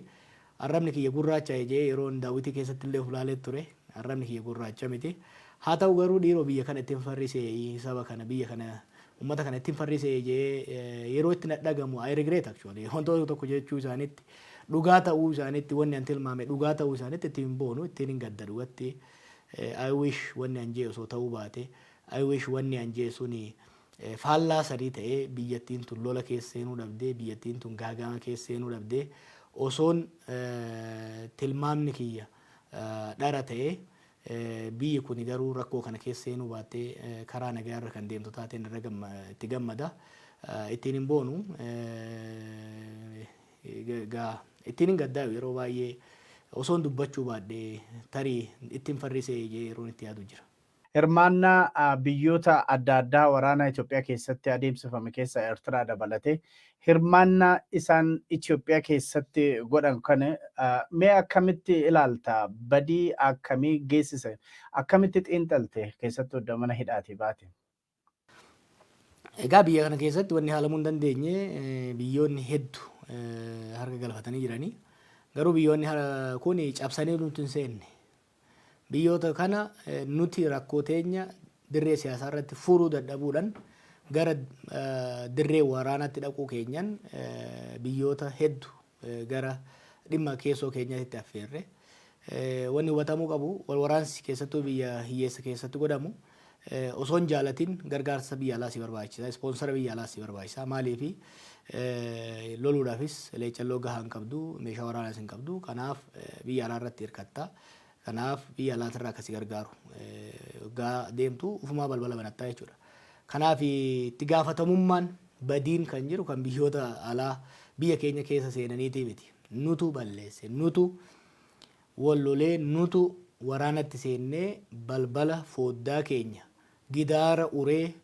[SPEAKER 2] arrabni kiyya gurraacha jedhee yeroon daawwitii keessatti illee ulaalee ture. Arrabni kiyya gurraacha miti. Haa ta'u garuu dhiiroo biyya kana ittiin farrisee saba kana biyya kana uummata kana ittiin farrisee jedhee yeroo itti dhagamu I regret actually wantoota tokko jechuu isaaniitti dhugaa ta'uu isaaniitti wanni an tilmaame dhugaa ta'uu isaaniitti ittiin boonu ittiin hin gadda dhugatti. I wish wanni an jee osoo ta'uu baate I wish wanni an jee suni faallaa sadii ta'ee biyyattiin tun lola keessa seenuu dhabdee biyyattiin tun gaagama keessa seenuu dhabdee osoon tilmaamni kiyya dhara ta'ee biyyi kun garuu rakkoo kana keessa seenuu baattee karaa nagaa irra kan deemtu taateen irra itti gammada. Ittiin hin boonu ittiin hin gaddaa yeroo baay'ee osoon dubbachuu baadhee tarii ittiin farrisee yeroon itti yaadu jira.
[SPEAKER 1] hirmaannaa biyyoota adda addaa waraana Itoophiyaa keessatti adeemsifame keessa Eertiraa dabalatee hirmaannaa isaan Itoophiyaa keessatti godhan kana mee akkamitti ilaalta? Badii akkamii geessise? Akkamitti xiinxalte keessattuu iddoo mana hidhaatii baate?
[SPEAKER 2] Egaa biyya kana keessatti wanni haalamuu hin dandeenye biyyoonni hedduu harka galfatanii jiranii. Garuu biyyoonni kun cabsanii nuti hin seenne. Biyyoota kana nuti rakkoo teenya dirree siyaasaa irratti furuu dadhabuudhaan gara dirree waraanaatti dhaquu keenyan biyyoota hedduu gara dhimma keessoo keenyaatti affeerre. Wanni hubatamuu qabu wal waraansi keessattuu biyya hiyyeessa keessatti godhamu osoo hin jaalatin gargaarsa biyya alaa si barbaachisa, ispoonsara biyya alaa si barbaachisa. Maaliifi loluudhaafis leecalloo gahaa hin qabdu, meeshaa waraanaas hin qabdu. Kanaaf biyya alaa irratti hirkatta. Kanaaf biyya alaatirraa akkasii gargaaru gaa deemtu ufumaa balbala banattaa jechuudha. Kanaaf itti gaafatamummaan badiin kan jiru kan biyyoota alaa biyya keenya keessa seenaniitii miti. Nutu balleesse, nutu wallolee, nutu waraanatti seennee balbala fooddaa keenya gidaara uree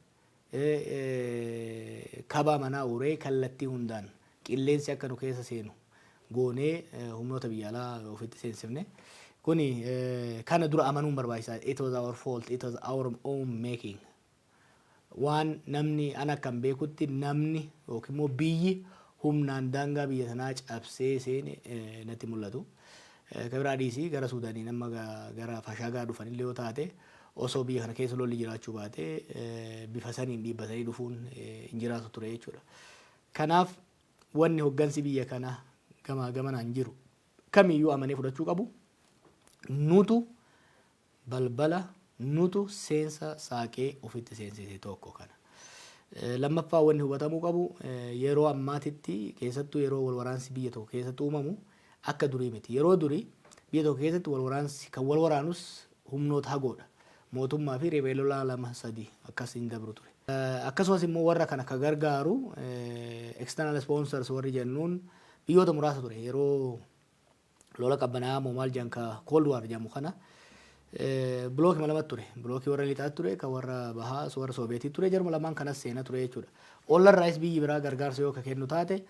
[SPEAKER 2] kaba manaa uree kallattii hundaan qilleensi akka nu keessa seenu goonee humnoota biyya alaa ofitti seensifne. Kuni kana dura amanuun barbaachisaa. It was our fault. It was our own making. Waan namni ana kan beekutti namni yookiin immoo biyyi humnaan daangaa biyya sanaa cabsee seene natti mul'atu. Kabiraa dhiisii gara Suudaanii nama gara Fashagaa dhufanillee yoo taate osoo biyya kana keessa lolli jiraachuu baate bifa saniin dhiibbatanii dhufuun hin jiraatu ture jechuudha. Kanaaf wanni hoggansi biyya kana gamaa gamanaan jiru kamiyyuu amanee fudhachuu qabu. Nutu balbala nutu seensa saaqee ofitti seensise tokko kana. Lammaffaa wanni hubatamuu qabu yeroo ammaatitti keessattuu yeroo wal waraansi biyya tokko keessatti uumamu akka durii miti. Yeroo durii biyya tokko keessatti wal waraansi kan wal waraanus humnoota hagoodha. Mootummaa fi ribeelolaa lama sadii akkasiin dabru ture. Akkasumas immoo warra kana ka gargaaru external sponsors warri jennuun biyyoota muraasa ture. Yeroo lola qabbanaa maal janka Cold War jedhamu kana blooki malamat ture. Blooki warra lixaa ture kan warra bahaa warra Soobeetii ture. Jarma lamaan kanas seena ture jechuudha. Ollarraayis biyyi biraa gargaarsa yoo ka kennu taate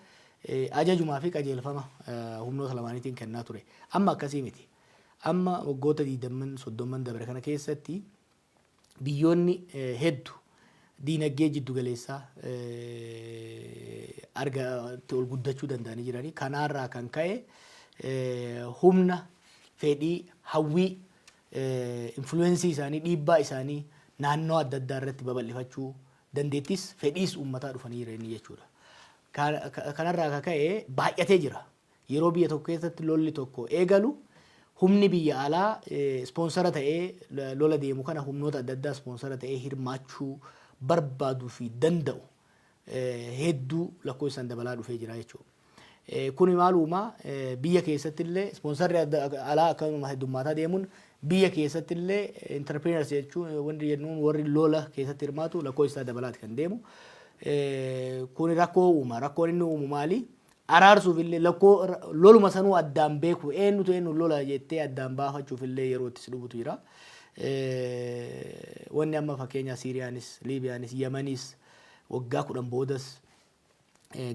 [SPEAKER 2] ajajumaa fi qajeelfama humnoota lamaaniitiin kennaa ture. Amma akkasii miti. Amma waggoota 20-30 dabre kana keessatti biyyoonni hedduu diinagdee jiddu galeessaa argatti ol guddachuu danda'anii jiranii. Kanaarraa kan ka'e humna fedhii hawwii influensii isaanii dhiibbaa isaanii naannoo adda addaa irratti babal'ifachuu dandeettis fedhiis uummataa dhufanii jiranii jechuudha. Kanarraa kan ka'e baay'atee jira. Yeroo biyya tokko keessatti lolli tokko eegalu humni biyya alaa sponsora ta'ee lola deemu kana humnoota adda addaa sponsora ta'ee hirmaachuu barbaaduu fi danda'u hedduu lakkoofsaan dabalaa dhufee jira jechuudha. Kuni maaluma biyya keessatti illee sponsorri alaa akkasuma heddummaataa deemuun biyya keessatti illee entrepreneurs jechuun wanti jennuun warri lola keessatti hirmaatu lakkoofsaa dabalaati kan deemu. Kuni rakkoo uuma. Rakkoon inni uumu maali? Araarsuuf illee loluma sanuu addaan beeku eenyu lola jettee addaan baafachuuf illee yeroo itti dhufutu jira. Wanni amma fakkeenya Siiriyaanis, Liibiyaanis, Yamanis waggaa 10 boodas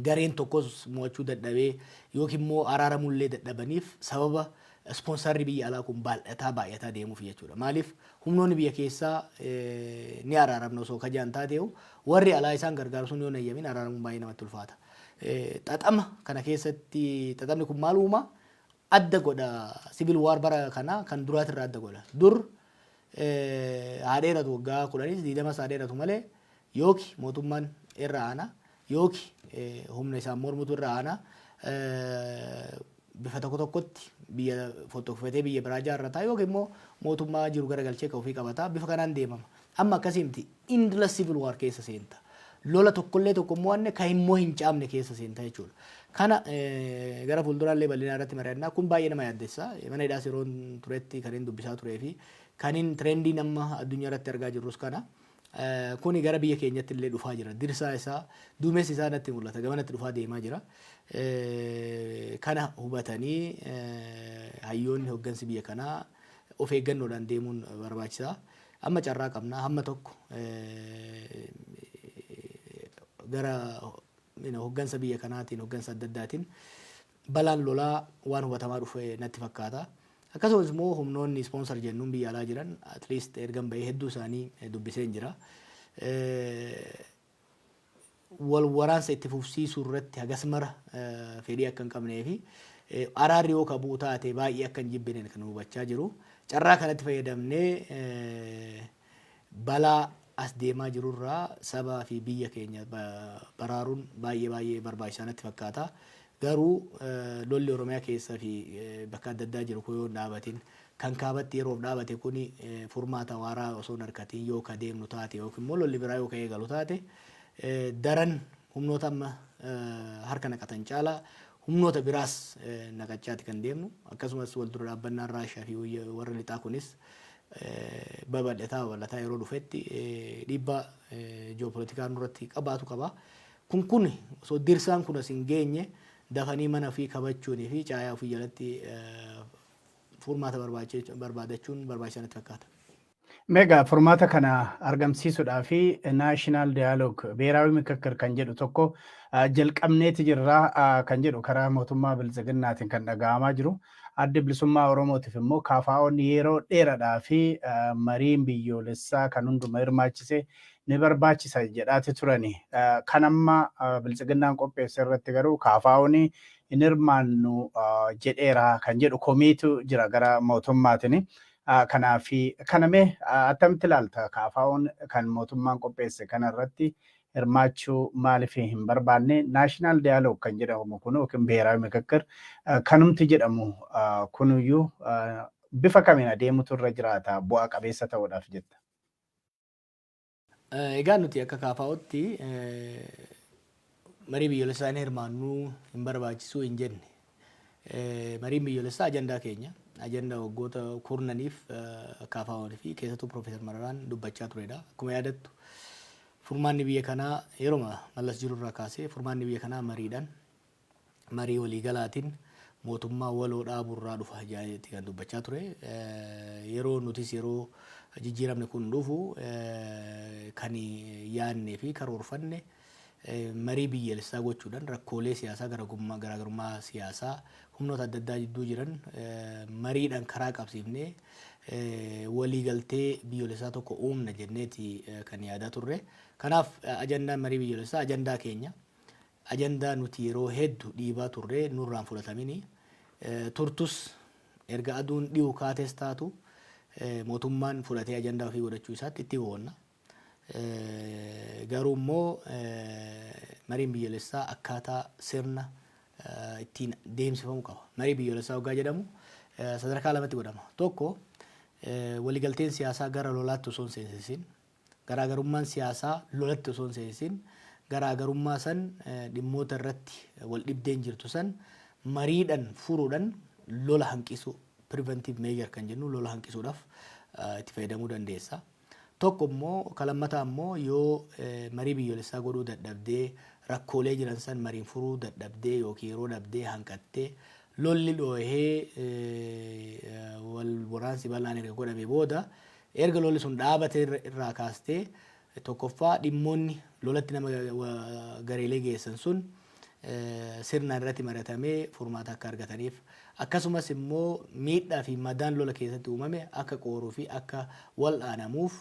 [SPEAKER 2] gareen tokkos mo'achuu dadhabee yookiin immoo araaramullee dadhabaniif sababa sponsorri biyya alaa kun baay'ataa deemuuf jechuudha. Maaliif humnoonni biyya keessaa ni araaramna osoo kajaan taateewu warri alaa isaan gargaaru sun yoo nayyamin araaramuun baay'ee namatti ulfaata. Xaxama kana keessatti xaxamni kun maal uuma? Adda godha civil war bara kana kan duraatirraa adda godha. Dur haadheeratu waggaa 10 20 haadheeratu malee yooki mootummaan irra aana yooki humna isaan mormutu irra aana bifa tokkotti biyya fotokofatee biyya biraa jaarrataa yookiin immoo mootummaa jiru garagalchee ka ofii qabataa bifa kanaan deemama. Amma akkasii miti endless civil war keessa seenta. Lola tokkollee tokkommoo anne kan immoo hin caamne keessa seenta jechuudha. Kana gara fuulduraallee bal'inaa irratti mari'annaa kun baay'ee nama yaaddessa. Mana hidhaas yeroo turetti kan hin dubbisaa turee fi kan hin trendii nama addunyaa irratti argaa jirrus kana. Kuni gara biyya keenyatti illee dhufaa jira. Dirsaa isaa duumessi isaa natti mul'ata. Gamanatti dhufaa deemaa jira. Kana hubatanii hayyoonni hoggansi biyya kanaa of eeggannoodhaan deemuun barbaachisaa. amma carraa qabna hamma tokko gara hoggansa biyya kanaatiin hoggansa adda addaatiin balaan lolaa waan hubatamaa dhufe natti fakkaata. Akkasumas immoo humnoonni sponsor jennuun biyya alaa jiran at least ergan bahee hedduu isaanii dubbisee jira. Wal waraansa itti fufsiisuu irratti hagas mara fedhii akka hin qabnee fi araarri yoo kabuu taate baay'ee akka hin jibbine kan hubachaa jiru. Carraa kanatti fayyadamnee balaa as deemaa jirurraa sabaa fi biyya keenya baraaruun baay'ee barbaachisaa natti fakkaata. Garuu lolli Oromiyaa keessa fi bakka adda addaa jiru kun yoo dhaabatin kan kaabatti yeroo dhaabate kuni furmaata waaraa osoo hin argatiin yoo ka deemnu taate yookiin immoo lolli biraa yoo ka eegalu taate daran humnoota amma harka naqatan caalaa humnoota biraas naqachaati kan deemnu. Akkasumas wal dura dhaabbannaan Raashiyaa fi warra lixaa kunis babal'ataa yeroo dhufetti dhiibbaa ji'oopolitikaa nurratti qabaatu qaba. Kun osoo dirsaan kun as hin geenye dafanii mana fi kabachuunii fi caayaa ofii jalatti furmaata barbaadachuun barbaachisaa natti fakkaata.
[SPEAKER 1] Meegaa furmaata kana argamsiisuudhaa fi naashinaal daayaloog beeraawi mikakkir kan jedhu tokko jalqabneeti jirraa kan jedhu karaa mootummaa biltsiginnaatiin kan dhaga'amaa jiru. Adda bilisummaa Oromootiif immoo KFO'n yeroo dheeraadhaa fi mariin biyyoolessaa kan hunduma hirmaachise ni barbaachisa jedhaati turani. Kan amma biltsiginnaan qopheesse irratti garuu KFO'n hin hirmaannu jedheera kan jedhu komiitu jira gara mootummaatiin. Kanaafi kanamee attamitti ilaalta KFO'n kan mootummaan qopheesse kanarratti hirmaachuu maaliif hin barbaanne naashinaal daayaloog kan jedhamu kun yookiin beeraawi mikakkir kanumti jedhamu kunuyyuu bifa kamiin adeemutu irra jiraata bu'aa qabeessa ta'uudhaaf jetta.
[SPEAKER 2] Egaa nuti akka KFO'tti marii biyyoolessaa hirmaannuu hin barbaachisuu hin jenne. Mariin biyyoolessaa ajandaa keenya. Ajandaa waggoota kurnaniif KFO'n fi keessattuu Profeesar Mararaan dubbachaa turedha. Akkuma yaadattu furmaanni biyya kanaa yeroo mallas jiru irraa kaasee furmaanni biyya kanaa mariidhaan marii waliigalaatiin mootummaa waloo dhaaburraa dhufa jedhetti kan dubbachaa ture. Yeroo nutis yeroo jijjiiramni kun dhufu kan yaadnee fi karoorfanne marii biyyaalessaa gochuudhaan rakkoolee siyaasaa garaagarummaa siyaasaa humnoota adda addaa jidduu jiran mariidhaan karaa qabsiifnee waliigaltee biyyoolessaa tokko uumna jenneeti kan yaadaa turre. Kanaaf ajandaan marii biyyoolessaa ajandaa keenya. Ajandaa nuti yeroo hedduu dhiibaa turre nurraan fudhatamini. Turtus erga aduun dhi'u kaates taatu mootummaan fudhatee ajandaa ofii godhachuu isaatti itti boonna. Garuu immoo mariin biyyoolessaa akkaataa sirna ittiin deemsifamu qaba. Marii biyyoolessaa waggaa jedhamu sadarkaa lamatti godhama. Tokko waliigalteen siyaasaa gara lolaatti osoo hin seensisin, garaagarummaan siyaasaa lolatti osoo hin seensisin, garaagarummaa san dhimmoota irratti wal dhibdeen jirtu san mariidhaan furuudhaan lola hanqisuu preventive measure kan jennu lola hanqisuudhaaf itti fayyadamuu dandeessa. Tokko immoo kalammataa immoo yoo marii biyyoolessaa godhuu dadhabdee rakkoolee jiran san mariin furuu dadhabdee yookiin yeroo dhabdee hanqattee lolli dhoohee wal waraansi bal'aan erga godhamee booda erga lolli sun dhaabate irraa kaastee tokkoffaa dhimmoonni lolatti nama gareelee geessan sun sirna irratti mari'atamee furmaata akka argataniif akkasumas immoo miidhaa fi madaan lola keessatti uumame akka qooruu fi akka wal'aanamuuf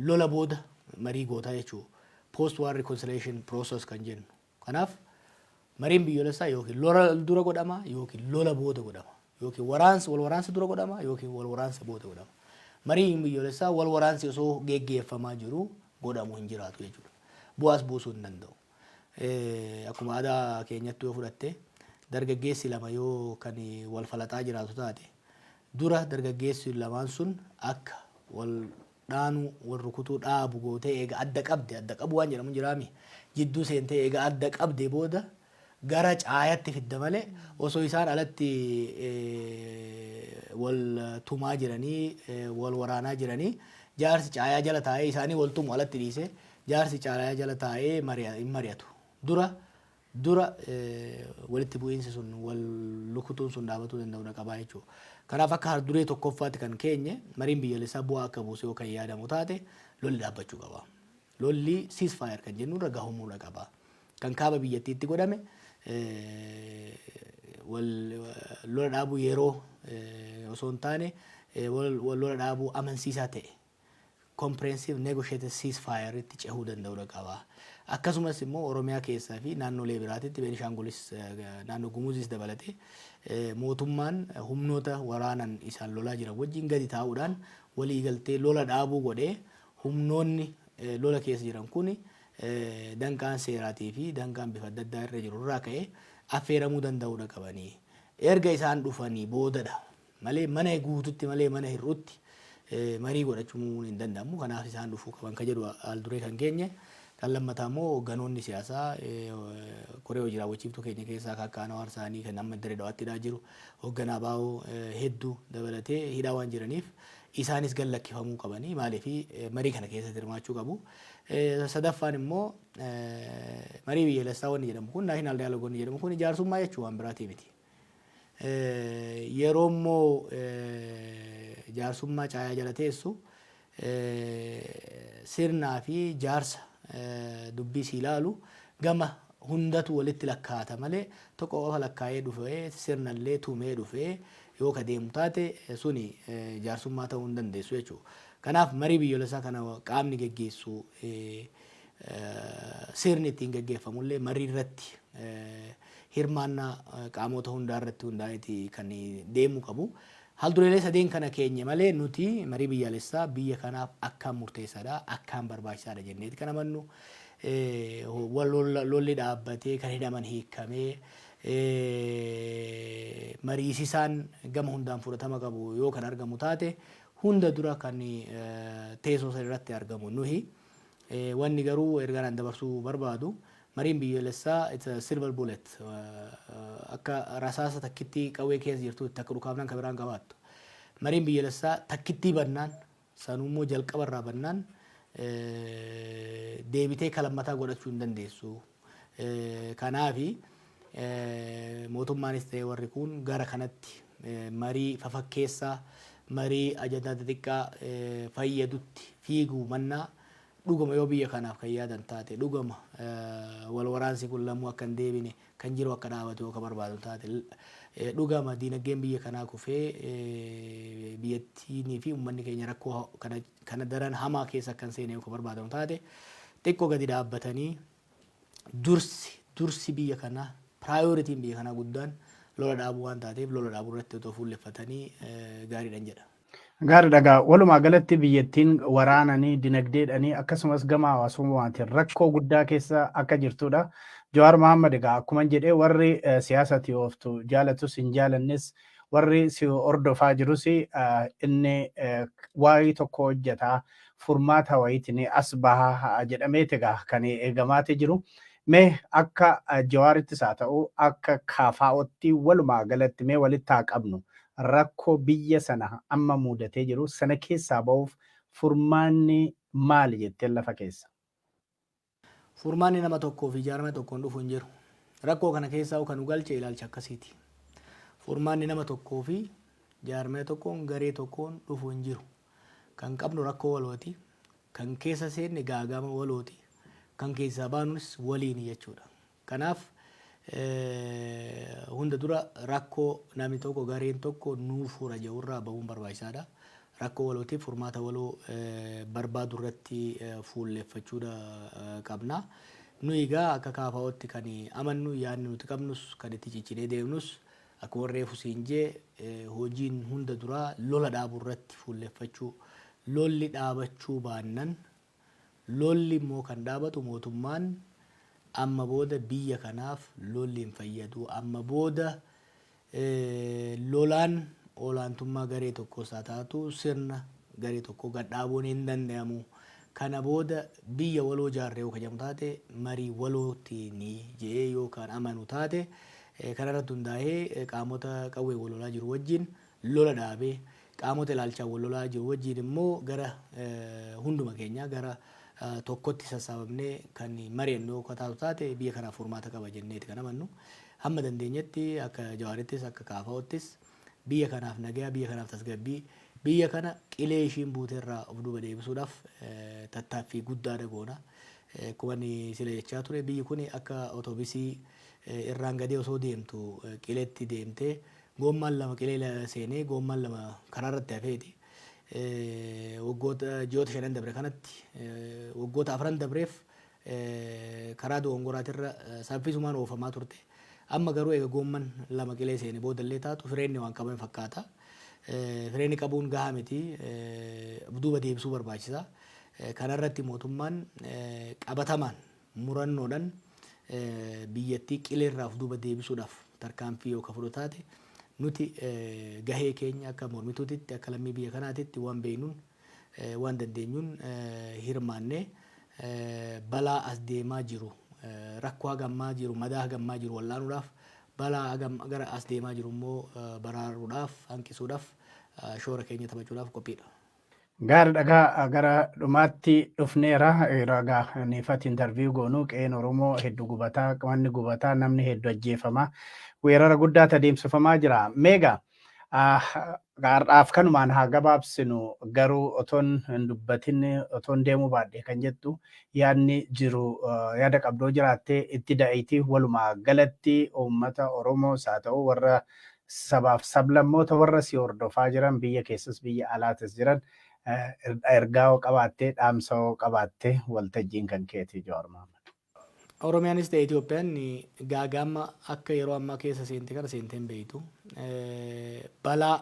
[SPEAKER 2] lola booda marii gootaa jechuudha. Post war reconciliation process kan jennu. Kanaaf mariin biyyoolessaa yookiin lola dura godhama yookiin lola booda godhama. Yookiin wal waraansa dura godhama yookiin wal waraansa booda godhama. Mariin biyyoolessaa wal waraansi osoo geggeeffamaa jiru godhamu hin jiraatu jechuudha. Bu'aas buusuu hin danda'u. Akkuma aadaa keenyatti yoo fudhatte dargaggeessi lama yoo kan wal falaxaa jiraatu taate dura dargaggeessi lamaan sun akka wal dhaanu wal rukutuu dhaabu gootee eega adda qabu waan jedhamu jiraami jidduu seentee eega adda qabde booda gara caayatti fidda malee osoo isaan alatti wal tumaa jiranii wal waraanaa jiranii jaarsi caayaa jala taa'ee isaanii wal tumu alatti dhiise jaarsi caayaa jala taa'ee mari'atu dura walitti bu'iinsi sun wal lukutuun sun dhaabatuu danda'u qabaa jechuudha. Kanaaf akka harduree tokkoffaatti kan keenye mariin biyyaalessaa bu'aa akka buuse yoo kan yaadamu taate lolli dhaabbachuu qaba. Lolli ceasefire kan jennu irra gahuu qaba. Kan kaaba biyyattiitti godhame lola dhaabuu yeroo osoo hin taane lola dhaabuu amansiisaa ta'e comprehensive negotiated ceasefire itti cehuu danda'uu qaba. Akkasumas immoo Oromiyaa keessaa fi naannolee biraatitti Beenishaangulis naannoo Gumuzis dabalatee mootummaan humnoota waraanan isaan lolaa jiran wajjin gadi taa'uudhaan walii galtee lola dhaabuu godhee humnoonni lola keessa jiran kun danqaan seeraatii fi danqaan bifa adda addaa irra jiru irraa ka'ee affeeramuu danda'uu qabanii. Erga isaan dhufanii boodadha malee mana guututti malee mana hir'utti marii godhachuu hin danda'amu. Kanaaf isaan dhufuu qaban kan jedhu al duree kan keenye. Kan lammataa immoo hogganoonni siyaasaa koree hojii raawwachiiftuu keenya keessaa akka Anwaar Saanii kan amma Dirree Dhawaatti jiru hoogganaa baa'oo hedduu dabalatee hidhaa waan jiraniif isaanis gallakkifamuu qabanii maaliif marii kana keessatti hirmaachuu qabu. Sadaffaan immoo marii biyyaalessaa wanni jedhamu kun naashinaal daayaloog wanni jedhamu kun jaarsummaa jechuu waan biraatii miti. Yeroo immoo jaarsummaa caayaa jala teessu sirnaa fi jaarsa dubbii si ilaalu gama hundatu walitti lakkaata malee tokko qofa lakkaa'ee dhufee sirnallee tumee dhufee yoo ka deemu taate suni jaarsummaa ta'uu hin dandeessu jechuudha. Kanaaf marii biyyoolessaa kana qaamni geggeessu sirni ittiin geggeeffamullee marii irratti hirmaannaa qaamota hundaa irratti hundaa'eeti kan deemu qabu. Haldureelee sadeen kana keenye malee nuti marii biyyaalessaa biyya kanaaf akkaan murteessaadha, akkaan barbaachisaadha jenneeti kan amannu. Lolli dhaabbatee kan hidhaman hiikamee mariisisaan gama hundaan fudhatama qabu yoo kan argamu taate hunda dura kan teessoo sana irratti argamu nuhi. Wanni garuu ergaan dabarsuu barbaadu mariin biyyaalessaa silver bullet akka rasaasa takkitti qawwee keessa jirtu takka dhukaafnaan kan biraan qabaattu. Mariin biyyaalessaa takkittii bannaan sanummoo jalqabarraa bannaan deebitee kalammataa godhachuu hin dandeessu. Kanaafi mootummaanis ta'e warri kun gara kanatti marii fafakkeessaa marii ajandaa xixiqqaa fayyadutti fiiguu mannaa dhugama yoo biyya kanaaf kan yaadan taate dhugama wal waraansi kun lammuu akka hin deebine kan jiru akka dhaabatu yoo ka barbaadu taate dhugama diinagdeen biyya kanaa kufee biyyattiinii fi uummanni keenya rakkoo kana daran hamaa keessa akka hin seene yoo ka barbaadamu taate xiqqoo gadi dhaabbatanii dursi biyya kanaa piraayoritiin biyya kanaa guddaan lola dhaabuu waan taateef lola dhaabuu irratti otoo fuulleffatanii gaariidhan jedha.
[SPEAKER 1] Gaarii dhagaa walumaa galatti biyyattiin waraananii dinagdeedhanii akkasumas gama hawaasummaatiin rakkoo guddaa keessa akka jirtudha. Jawaar Mohaammed egaa akkuma jedhee warri siyaasatti ooftu jaalatus hin jaalannes warri si hordofaa jirus inni waa'ee tokko hojjetaa furmaata wayiitiin as bahaa jedhameeti egaa kan eegamaati jiru. Mee akka Jawaarittis haa ta'u akka KFO'tti walumaa galatti mee walitti haa qabnu. Rakkoo biyya sana amma mudatee jiru sana keessaa ba'uuf furmaanni maali jettee lafa keessa?
[SPEAKER 2] Furmaanni nama tokkoo fi jaarmaa tokkoon dhufu hin jiru. Rakkoo kana keessaa kan galche ilaalcha akkasiiti. Furmaanni nama tokkoo fi jaarmaa tokkoon garee tokkoon dhufu hin jiru. Kan qabnu rakkoo walooti. Kan keessa seenne gaagama walooti. Kan keessaa baanus waliin jechuudha. Kanaaf hunda dura rakkoo namni tokko gareen tokko nuuf fura jedhurraa bahuun barbaachisaadha. Rakkoo walootiif furmaata waloo barbaadu irratti fuulleffachuudha qabna. Nuyi egaa akka KFO'tti kan amannu yaadni nuti qabnus kan itti ciccinee deemnus akkuma reefu siin jee hojiin hunda dura lola dhaabuu irratti fuulleffachuu. Lolli dhaabachuu baannan lolli immoo kan dhaabatu mootummaan amma booda biyya kanaaf lolli hin fayyadu. Amma booda lolaan olaantummaa garee tokkos haa taatu sirna garee tokko gad dhaabuun hin danda'amu. Kana booda biyya waloo jaarree yoo kajamu taate marii walootiin jee yookaan amanu taate kanarratti hundaa'ee qaamota qawwee wal lolaa jiru wajjin lola dhaabee qaamota ilaalchaa wal lolaa jiru wajjin immoo gara hunduma keenya gara tokkotti sassaabamnee kan mari'annu yoo taatu taate biyya kanaaf furmaata qaba jenneeti kan amannu. Hamma dandeenyetti akka Jawaarittis akka KFO'ttis biyya kanaaf nagaa, biyya kanaaf tasgabbii, biyya kana qilee ishiin buuteerraa of duuba deebisuudhaaf tattaaffii guddaadha goona. Akkuma inni sila jechaa ture biyyi kun akka otoobisii irraan gadee osoo deemtu qileetti deemtee goommaan lama qilee seenee goommaan lama karaa irratti hafeeti. Waggoota ji'oota 5 dabre kanatti waggoota 4 dabreef karaa dogongoraatirra saffisumaan oofamaa turte. Amma garuu egaa goomman lama qilee seenee boodallee taatu fireenni waan qaban fakkaata. Fireenni qabuun gahaa miti, duuba deebisuu barbaachisa. Kanarratti mootummaan qabatamaan murannoodhaan biyyattii qileerraa of duuba deebisuudhaaf tarkaanfii yoo fudhatu taate nuti gahee keenya akka mormituutitti akka lammii biyya kanaatitti waan beeknuun waan dandeenyuun hirmaannee balaa as deemaa jiru rakkoo hagammaa jiru madaa hagammaa jiru wallaanuudhaaf balaa gara as deemaa jiru immoo baraaruudhaaf hanqisuudhaaf shoora keenya taphachuudhaaf qophiidha.
[SPEAKER 1] Gaara dhagaa gara dhumaatti dhufneera. Ragaa neefati interviyuu goonuu qe'een Oromoo hedduu gubataa, qabanni gubataa, namni hedduu ajjeefamaa, weerara guddaa adeemsifamaa jira. Meegaa gaardaaf kanumaan haa gabaabsinu garuu otoon hin dubbatin otoon deemuu baadhee kan jettu yaadni jiru yaada qabdoo jiraattee itti da'iitii walumaa galatti uummata Oromoos haa ta'u warra sabaaf sablammoota warra si hordofaa jiran biyya keessas biyya alaatis jiran ergaa qabaattee dhaamsa qabaattee waltajjiin kan keetii Jawaar Mohaammed.
[SPEAKER 2] Oromiyaanis ta'e Itoophiyaan gaagama akka yeroo ammaa keessa seente kana seenteen beeytu balaa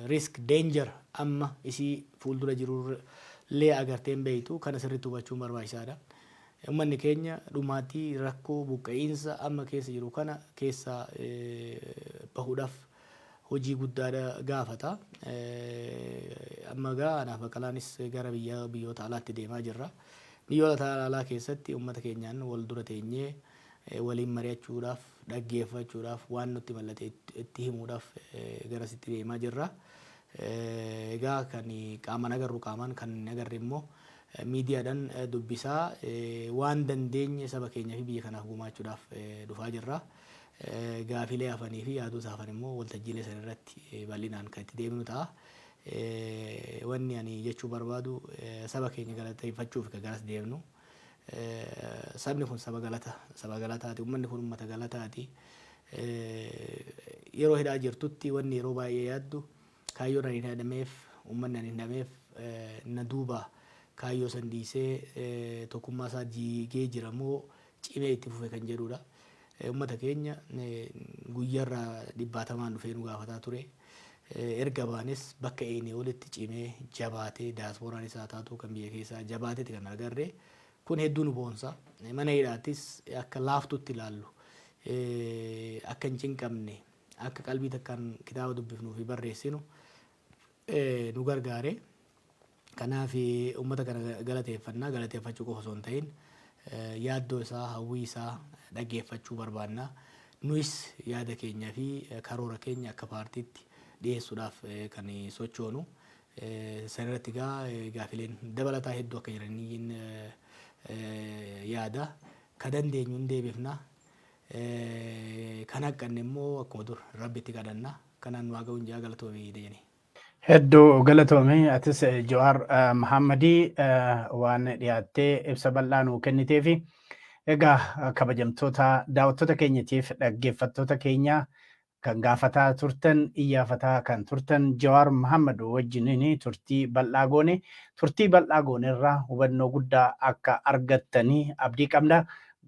[SPEAKER 2] risk danger amma isii fuuldura jirullee agarteen beeytu kana sirriitti hubachuun barbaachisaadha. Uummanni keenya dhumaatii rakkoo buqqa'iinsa amma keessa jiru kana keessa bahuudhaaf hojii guddaadha gaafata. Amma anaaf Baqqalaanis gara biyyoota alaatti deemaa jirra. Biyyoota alaa keessatti uummata keenyaan wal dura teenyee waliin mari'achuudhaaf dhaggeeffachuudhaaf waan nutti mallattee itti himuudhaaf garasitti deemaa jirra. Egaa kan qaamaan agarru qaamaan kan agarre immoo miidiyaadhaan dubbisaa waan dandeenye saba keenyaa fi biyya kanaaf gumaachuudhaaf dhufaa jirra. Gaafilee hafanii fi yaadota hafan immoo waltajjiilee sana irratti bal'inaan kan itti deemnu ta'a. Wanni ani jechuu barbaadu saba keenya galateeffachuuf kan garas deemnu. Sabni kun saba galataati, uummanni kun uummata galataati. Yeroo hidhaa jirtutti wanni yeroo baay'ee yaaddu kaayyoon ani hidhameef uummanni ani hidhameef na duuba kaayyoo san dhiisee tokkummaa isaa jiigee jiramoo cimee itti fufe kan jedhudha. Uummata keenya guyyaarraa dhibbaatamaan dhufee nu gaafataa ture. Erga baanes bakka eenee walitti cimee jabaatee daasporaan isaa taatu kan biyya keessaa jabaateeti kan agarre. Kun hedduu nu boonsa. Mana hidhaattis akka laaftutti ilaallu akka hin cinqabne akka qalbii takkaan kitaaba dubbifnuu fi barreessinu nu gargaare. Kanaaf uummata kana galateeffachuu qofa osoo hin ta'in yaaddoo isaa hawwii isaa dhaggeeffachuu barbaanna. Nuyis yaada keenyaa fi karoora keenya akka paartiitti dhiyeessuudhaaf kan sochoonu. Sanirratti gaafileen dabalataa hedduu akka jiraniin yaada. Kan dandeenyu hin deebifna. Kan haqqanne immoo akkuma dur rabbitti kadhanna. Kanaan waa ga'uun jaa galatoomii deene.
[SPEAKER 1] Hedduu galatoomii atis Jawaar Mohaammed waan dhiyaattee ibsa bal'aa nuu kenniteefi egaa kabajamtoota daawwattoota keenyatiif dhaggeeffattoota keenya kan gaafataa turtan iyyafataa kan turtan Jawaar Mohaammed wajjiniin turtii bal'aa goone irraa hubannoo guddaa akka argattanii abdii qabna.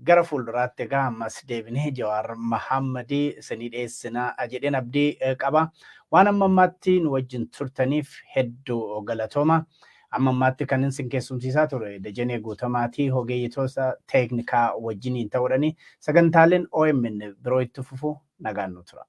[SPEAKER 1] Gara fuulduraatti egaa ammas deebinee Jawaar Mohaammed isinii dhiyeessinaa jedheen abdii qaba. Waan ammaatti nu wajjin turtaniif hedduu galatooma. Ammaatti kan isin keessumsiisaa ture Dajanee Guutamaatii ogeeyyiitoota teeknikaa wajjiniin ta'uudhaani sagantaaleen OMN biroo itti fufu nagaan nu tura.